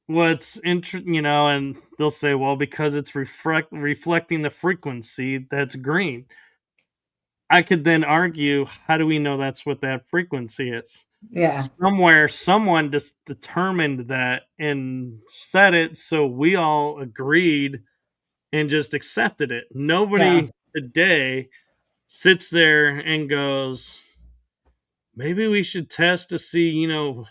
and they'll say, well, because it's reflecting the frequency that's green. I could then argue, how do we know that's what that frequency is? Yeah. Somewhere, someone just determined that and said it, so we all agreed and just accepted it. Yeah. Nobody today sits there and goes, maybe we should test to see,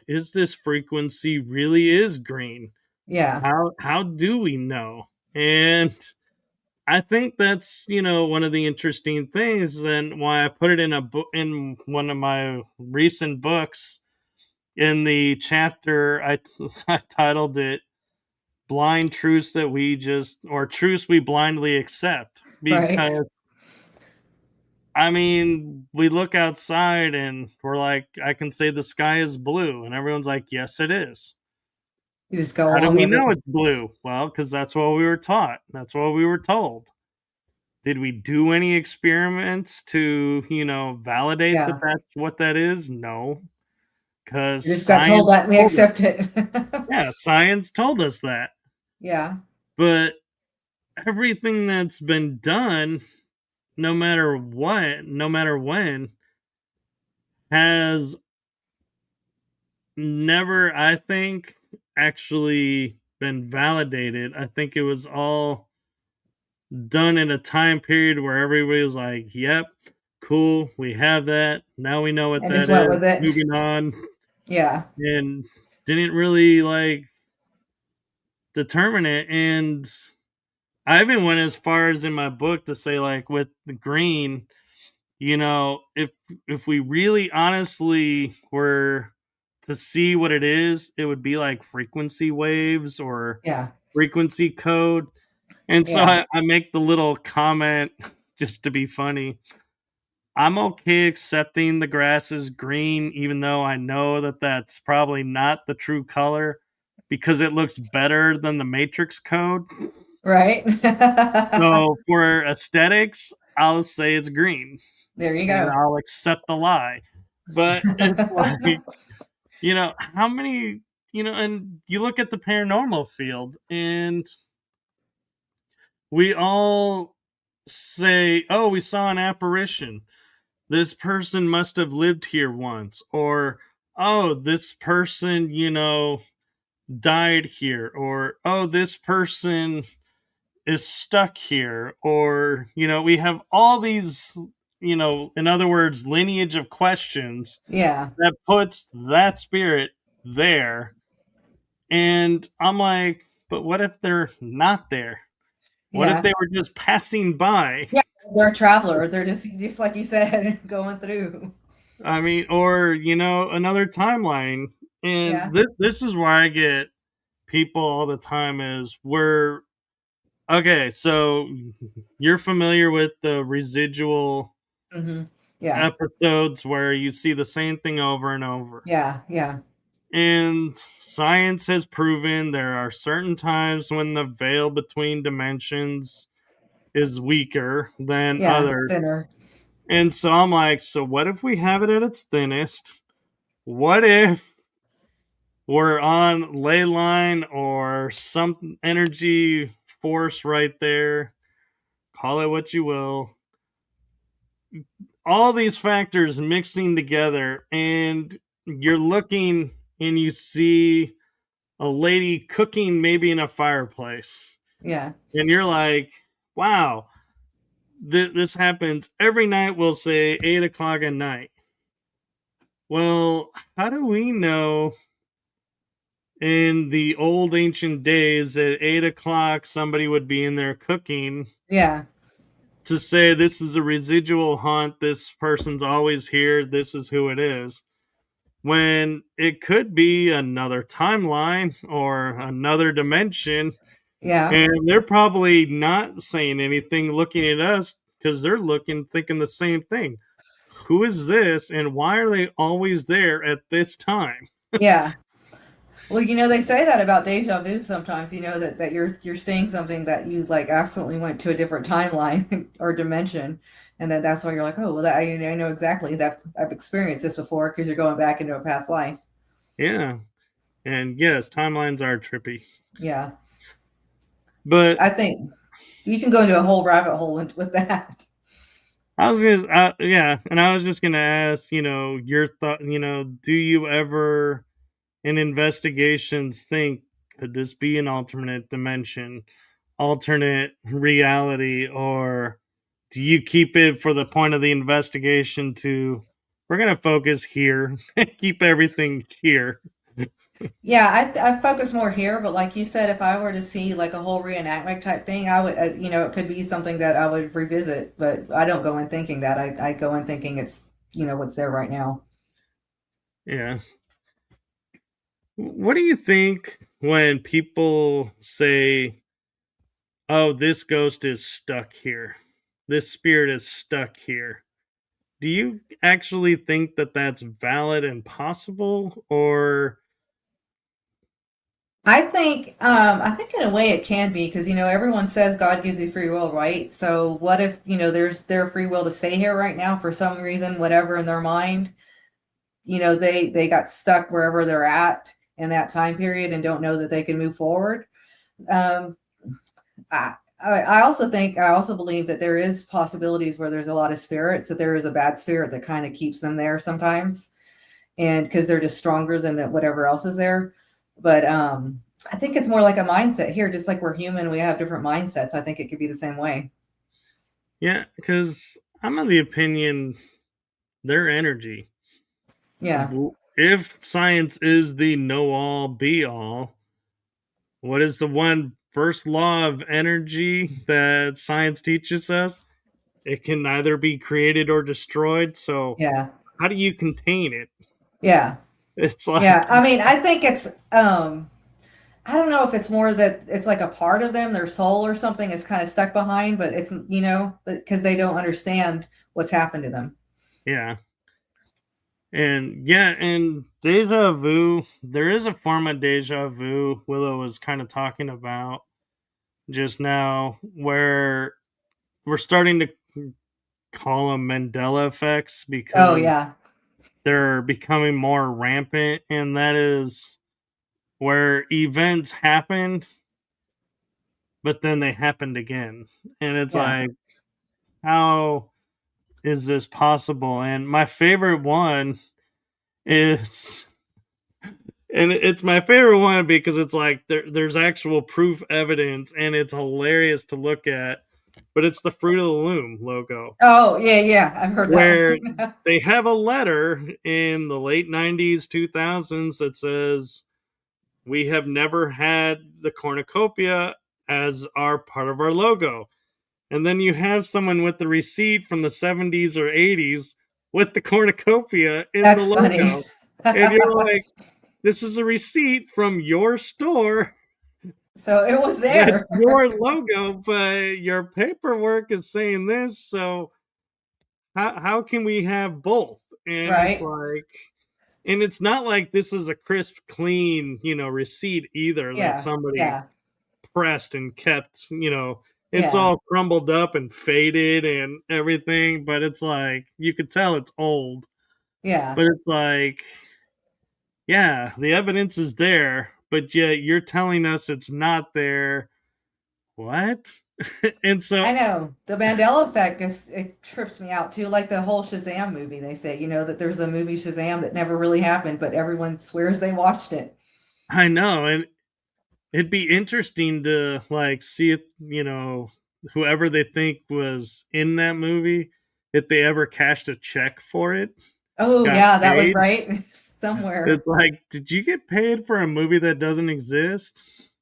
is this frequency really is green? Yeah. How do we know? And I think that's, one of the interesting things and why I put it in a book in one of my recent books. In the chapter I titled it Blind Truths That We Just or Truths We Blindly Accept, Right. because I mean, we look outside and we're like, I can say the sky is blue, and everyone's like, yes, it is. You just go How do along we with it. know it's blue? Well, because that's what we were taught. That's what we were told. Did we do any experiments to, validate that Yeah. that's what that is? No, because You just got told that and we told us. accept it. Yeah, science told us that. Yeah. But everything that's been done, no matter what, no matter when, has never, I think, actually been validated. I think it was all done in a time period where everybody was like, yep, cool, we have that. Now we know what And just that went is. with it. Moving on. Yeah. And didn't really like determine it. And I even went as far as in my book to say, like, with the green, if we really honestly were to see what it is, it would be like frequency waves or Yeah. frequency code. And so Yeah. I make the little comment just to be funny. I'm okay accepting the grass is green, even though I know that that's probably not the true color because it looks better than the matrix code. Right. So for aesthetics, I'll say it's green There you and go. I'll accept the lie. But it's like, how many, and you look at the paranormal field and we all say, oh, we saw an apparition. This person must have lived here once. Or, oh, this person, died here. Or, oh, this person is stuck here. Or, we have all these, in other words, lineage of questions Yeah. that puts that spirit there. And I'm like, but what if they're not there? What if Yeah. they were just passing by? Yeah. They're a traveler. They're just like you said, going through. I mean, or, another timeline. Yeah. And this is where I get people all the time is we're okay, so you're familiar with the residual Hmm. Yeah. episodes where you see the same thing over and over. Yeah. Yeah. And science has proven there are certain times when the veil between dimensions is weaker than Yeah. It's others. thinner. And so I'm like, so what if we have it at its thinnest? What if we're on ley line or some energy force right there? Call it what you will. All these factors mixing together, and you're looking and you see a lady cooking maybe in a fireplace. Yeah. And you're like, wow, this happens every night, we'll say 8 o'clock at night. Well, how do we know in the old ancient days at 8 o'clock somebody would be in there cooking Yeah. to say this is a residual haunt, this person's always here, this is who it is, when it could be another timeline or another dimension, Yeah. and they're probably not saying anything looking at us because they're looking thinking the same thing. Who is this and why are they always there at this time? Yeah. Well, they say that about deja vu sometimes, that you're seeing something that you like absolutely went to a different timeline or dimension. And then that's why you're like, oh, well, I know exactly that I've experienced this before because you're going back into a past life. Yeah. And yes, timelines are trippy. Yeah. But I think you can go into a whole rabbit hole with that. I was gonna, yeah, and I was just gonna ask, your thought. Do you ever in investigations think could this be an alternate dimension, alternate reality, or do you keep it for the point of the investigation to we're gonna focus here, keep everything here? Yeah, I focus more here, but like you said, if I were to see like a whole reenactment type thing, I would, it could be something that I would revisit, but I don't go in thinking that. I go in thinking it's, what's there right now. Yeah. What do you think when people say, "Oh, this ghost is stuck here. This spirit is stuck here." Do you actually think that that's valid and possible, or I think in a way it can be because, everyone says God gives you free will, right? So what if, there's their free will to stay here right now for some reason, whatever in their mind, they got stuck wherever they're at in that time period and don't know that they can move forward. Um, I also believe that there is possibilities where there's a lot of spirits, that there is a bad spirit that kind of keeps them there sometimes, and because they're just stronger than whatever else is there. But I think it's more like a mindset here, just like we're human, we have different mindsets. I think it could be the same way. yeah? Because I'm of the opinion their energy. Yeah. If science is the know all be all, what is the one first law of energy that science teaches us? It can neither be created or destroyed. So, Yeah. how do you contain it? Yeah. It's Yeah. like, I mean, I think it's I don't know if it's more that it's like a part of them, their soul or something is kind of stuck behind, but it's, because they don't understand what's happened to them. yeah. And yeah, and deja vu, there is a form of deja vu Willow was kind of talking about just now, where we're starting to call them Mandela effects Oh, because yeah. they're becoming more rampant. And that is where events happened, but then they happened again. And it's Yeah. like, how is this possible? And my favorite one is and it's my favorite one because it's like there's actual proof evidence and it's hilarious to look at, but it's the Fruit of the Loom logo Oh, yeah, yeah. I've heard that where one. they have a letter in the late 90s 2000s that says we have never had the cornucopia as our part of our logo, and then you have someone with the receipt from the 70s or 80s with the cornucopia in the That's funny. logo, and you're like, this is a receipt from your store. So it was That's there, your logo, but your paperwork is saying this. So how can we have both? And it's right? like, and it's not like this is a crisp, clean, receipt either that Yeah, somebody yeah, pressed and kept. It's yeah, all crumbled up and faded and everything. But it's like you could tell it's old. yeah. But it's like, yeah, the evidence is there, but yet you're telling us it's not there. What? And so I know. The Mandela effect just it trips me out too. Like the whole Shazam movie, they say, that there's a movie Shazam that never really happened, but everyone swears they watched it. I know, and it'd be interesting to like see if whoever they think was in that movie, if they ever cashed a check for it, Oh got yeah, that would paid. right It's somewhere. like, did you get paid for a movie that doesn't exist?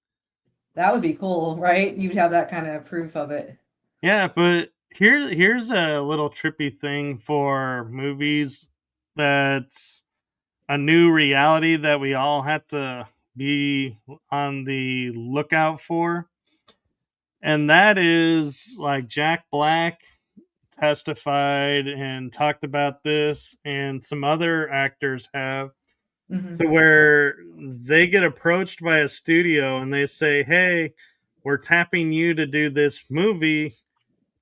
That would be cool, right? You'd have that kind of proof of it. Yeah, but here's a little trippy thing for movies that's a new reality that we all have to be on the lookout for. And that is like Jack Black testified and talked about this, and some other actors have. Hmm. to where they get approached by a studio and they say, "Hey, we're tapping you to do this movie.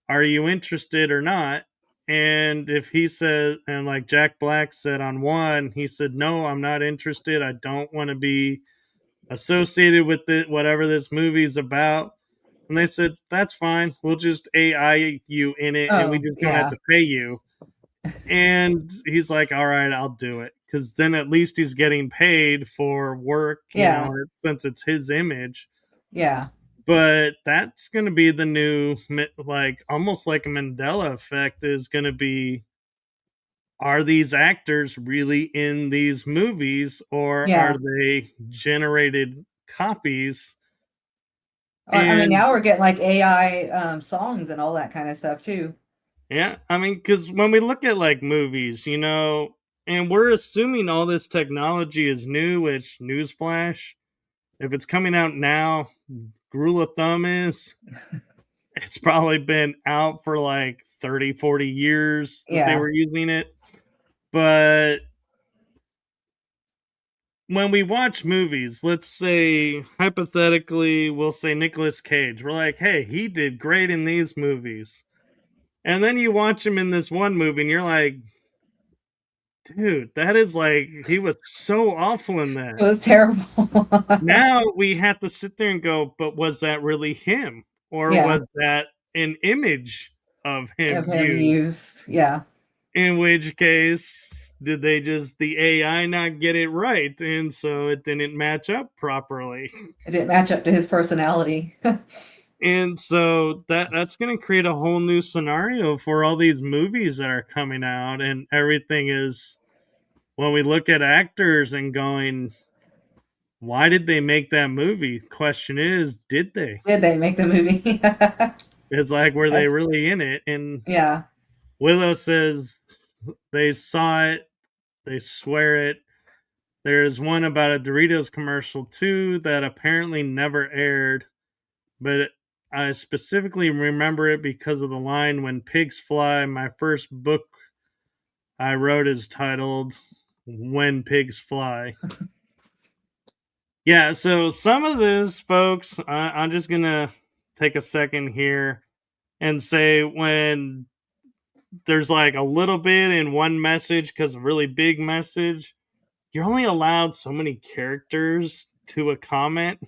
Are you interested or not?" And if he says, and like Jack Black said on one, he said, "No, I'm not interested. I don't want to be associated with it, whatever this movie's about." And they said, "That's fine. We'll just AI you in it and we Oh, just don't have yeah, to pay you." And he's like, "All right, I'll do it." Because then at least he's getting paid for work, yeah, since it's his image. yeah, But that's going to be the new, like, almost like a Mandela effect is going to be, are these actors really in these movies or are yeah. they generated copies? I mean, And now we're getting like AI songs and all that kind of stuff too. yeah, I mean, because when we look at like movies, and we're assuming all this technology is new, which, newsflash, if it's coming out now, rule of thumb is it's probably been out for like 30, 40 years that they Yeah, were using it. But when we watch movies, let's say hypothetically, we'll say Nicolas Cage. We're like, hey, he did great in these movies. And then you watch him in this one movie and you're like, dude, that is like, he was so awful in it that. was terrible. Now we have to sit there and go, but was that really him? Or Yeah, was that an image of him of him used? used. Yeah, In which case, did they just, the AI not get it right? And so it didn't match up properly. it didn't match up to his personality. And so that's going to create a whole new scenario for all these movies that are coming out. And everything is, when we look at actors and going, why did they make that movie? Question is, did they? Did they make the movie? It's like, were they That's really in it? And yeah, Willow says they saw it, they swear it. There's one about a Doritos commercial too that apparently never aired, but I specifically remember it because of the line, "When pigs fly." My first book I wrote is titled "When Pigs Fly." Yeah, so some of this, folks, I'm just gonna take a second here and say, when there's like a little bit in one message because a really big message, you're only allowed so many characters to a comment.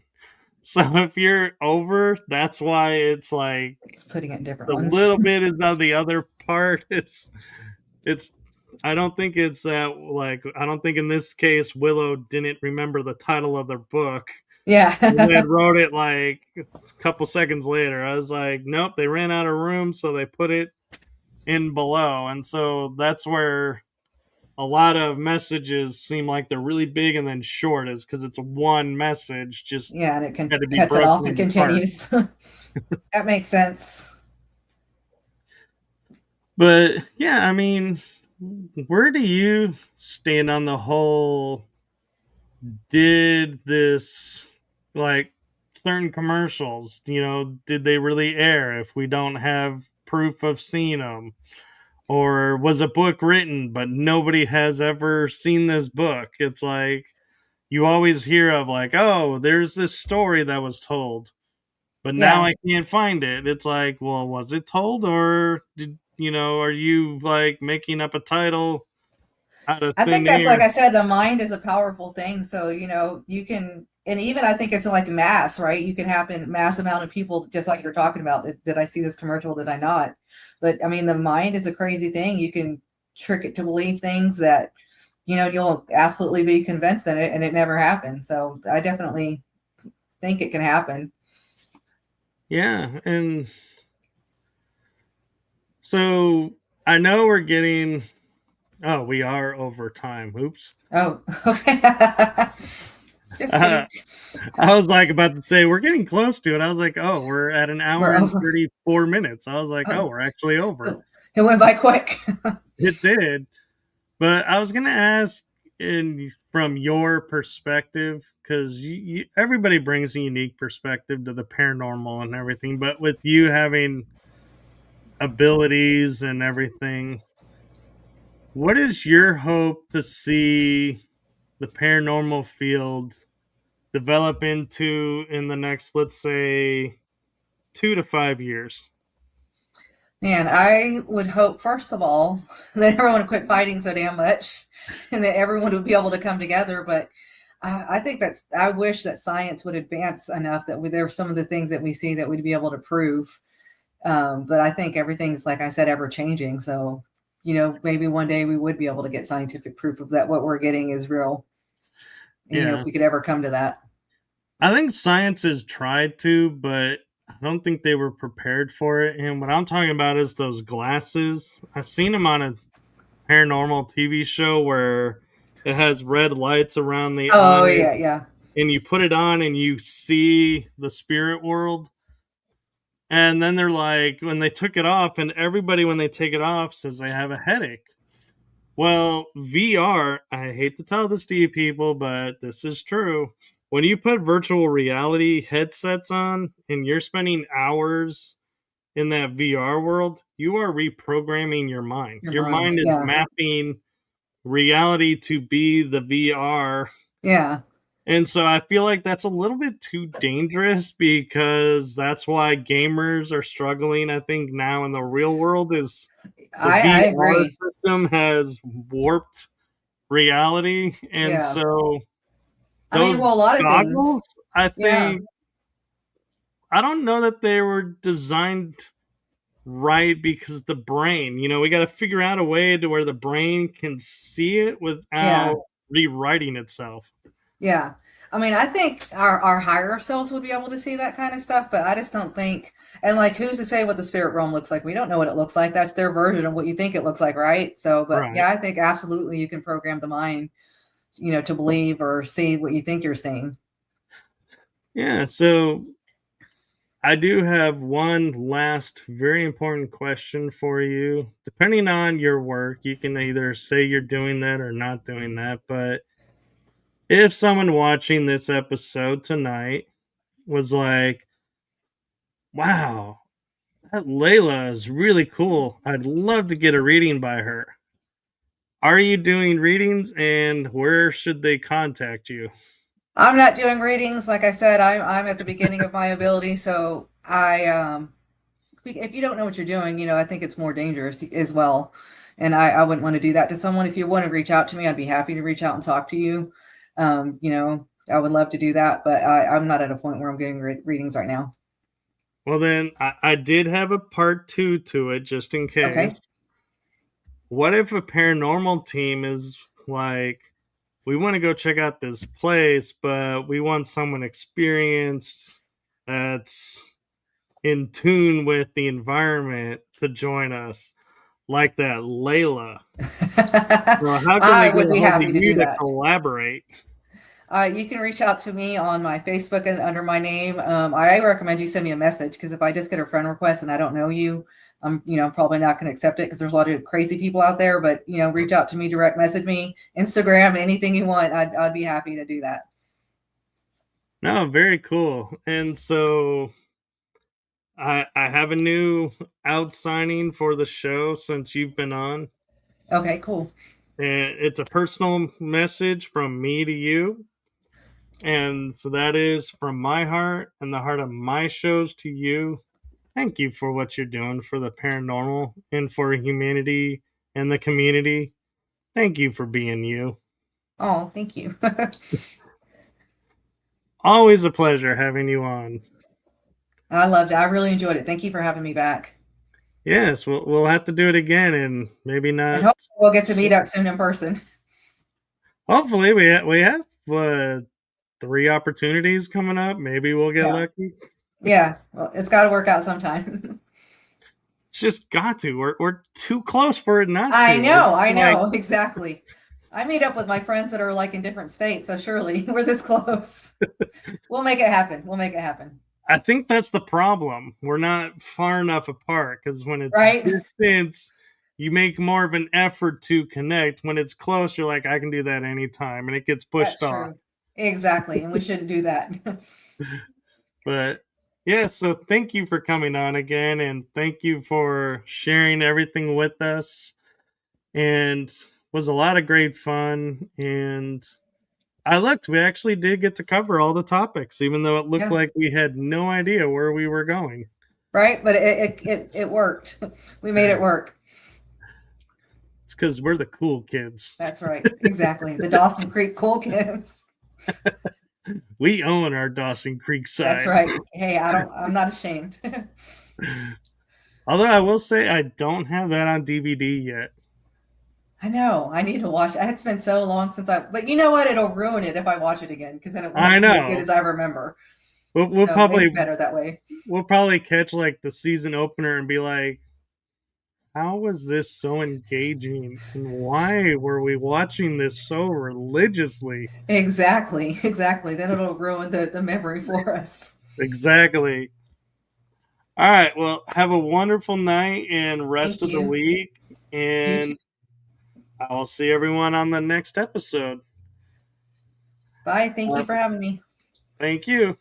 So if you're over, that's why it's like he's putting it in different the ones. little bit is on the other part. It's I don't think it's that, like, I don't think in this case Willow didn't remember the title of their book and Yeah, then wrote it like a couple seconds later. I was like, nope, they ran out of room, so they put it in below. And so that's where a lot of messages seem like they're really big and then short, is because it's one message just yeah, and it can had to be cuts it broken off and into parts. continues. That makes sense. But yeah, I mean, where do you stand on the whole, did this, like, certain commercials, did they really air if we don't have proof of seeing them? Or was a book written but nobody has ever seen this book? It's like, you always hear of, like, oh, there's this story that was told, but now Yeah. I can't find it. It's like, well, was it told, or are you like making up a title out of I think thin that's like air? I said, the mind is a powerful thing. So, you can, and even I think it's like mass, right? You can happen mass amount of people, just like you're talking about. Did I see this commercial? Did I not? But I mean, the mind is a crazy thing. You can trick it to believe things that, you'll absolutely be convinced in it and it never happened. So I definitely think it can happen. Yeah, and so I know we're getting, oh, we are over time. Oops. Oh, okay. Just Uh, kidding. I was like about to say we're getting close to it. I was like, oh, we're at an hour We're and over. 34 minutes. I was like, oh, Oh, we're actually over. it went by quick. It did. But I was gonna ask, in from your perspective, because everybody brings a unique perspective to the paranormal and everything. But with you having abilities and everything, what is your hope to see? the paranormal field develop into in the next, let's say, 2 to 5 years? Man, I would hope, first of all, that everyone would quit fighting so damn much and that everyone would be able to come together. But I think I wish that science would advance enough that there are some of the things that we see that we'd be able to prove. But I think everything's, like I said, ever changing. So, maybe one day we would be able to get scientific proof of that what we're getting is real. And, if Yeah. we could ever come to that. I think science has tried to, but I don't think they were prepared for it. And what I'm talking about is those glasses. I've seen them on a paranormal TV show where it has red lights around the Oh, eyes, yeah, yeah, and you put it on and you see the spirit world. And then they're like, when they took it off, and everybody, when they take it off, says they have a headache. Well, VR, I hate to tell this to you people, but this is true. When you put virtual reality headsets on and you're spending hours in that VR world, you are reprogramming your mind. your Your mind. mind is Yeah, mapping reality to be the VR. yeah. And so I feel like that's a little bit too dangerous, because that's why gamers are struggling. I think now in the real world is the I VR agree. system has warped reality. And Yeah. so I mean, those well, a lot of things. goggles, I Yeah. think, I don't know that they were designed right, because the brain, we got to figure out a way to where the brain can see it Yeah. without rewriting itself. Yeah. I mean, I think our higher selves would be able to see that kind of stuff, but I just don't think, and like, who's to say what the spirit realm looks like? We don't know what it looks like. That's their version of what you think it looks like, right? So, but Right. yeah, I think absolutely you can program the mind, to believe or see what you think you're seeing. Yeah. So I do have one last very important question for you. Depending on your work, you can either say you're doing that or not doing that. But if someone watching this episode tonight was like, wow, that Layla is really cool, I'd love to get a reading by her. Are you doing readings, and where should they contact you? I'm not doing readings. Like I said, I'm at the beginning of my ability, so if you don't know what you're doing, I think it's more dangerous as well. And I wouldn't want to do that to someone. If you want to reach out to me, I'd be happy to reach out and talk to you. I would love to do that, but I'm not at a point where I'm getting readings right now. Well, then I did have a part two to it, just in Okay. case. What if a paranormal team is like, we want to go check out this place, but we want someone experienced that's in tune with the environment to join us, like that Layla? Well, how can they I get would a be hold of happy to you do to that. collaborate? You can reach out to me on my Facebook and under my name. I recommend you send me a message because if I just get a friend request and I don't know you, I'm probably not going to accept it because there's a lot of crazy people out there. But reach out to me, direct message me, Instagram, anything you want. I'd be happy to do that. No, very cool. And so I have a new out signing for the show since you've been on. Okay, cool. And it's a personal message from me to you. And so that is from my heart and the heart of my shows to you. Thank you for what you're doing for the paranormal and for humanity and the community. Thank you for being you. Oh, thank you. Always a pleasure having you on. I loved it. I really enjoyed it. Thank you for having me back. Yes, we'll have to do it again, and maybe And not. hopefully we'll get to meet up soon in person. Hopefully, we have 3 opportunities coming up. Maybe we'll get Yeah. lucky. Yeah. Well, it's got to work out sometime. It's just got to. We're too close for it not I to. It's know. I like, know. Exactly. I meet up with my friends that are like in different states, so surely we're this close. We'll make it happen. We'll make it happen. I think that's the problem. We're not far enough apart, because when it's Right? distance, you make more of an effort to connect. When it's close, you're like, I can do that anytime, and it gets pushed That's off. true. Exactly. And we shouldn't do that. But yeah, so thank you for coming on again, and thank you for sharing everything with us. And was a lot of great fun. And I looked. We actually did get to cover all the topics, even though it looked Yeah, like we had no idea where we were going. right. But it worked. We made it work. It's because we're the cool kids. That's right. Exactly. The Dawson Creek Cool Kids. We own our Dawson Creek That's side. right. Hey, I'm not ashamed. Although I will say I don't have that on DVD yet. I know. I need to watch. It's been so long since but you know what? It'll ruin it if I watch it again because then it I won't be as good know. as I remember. We'll So it's probably better that way. catch like the season opener and be like, how was this so engaging? And why were we watching this so religiously? Exactly. Exactly. Then it'll ruin the memory for us. Exactly. All right. Well, have a wonderful night and rest Thank of the you. week. You too. And I will see everyone on the next episode. Bye. Thank you Uh, for having me. thank you.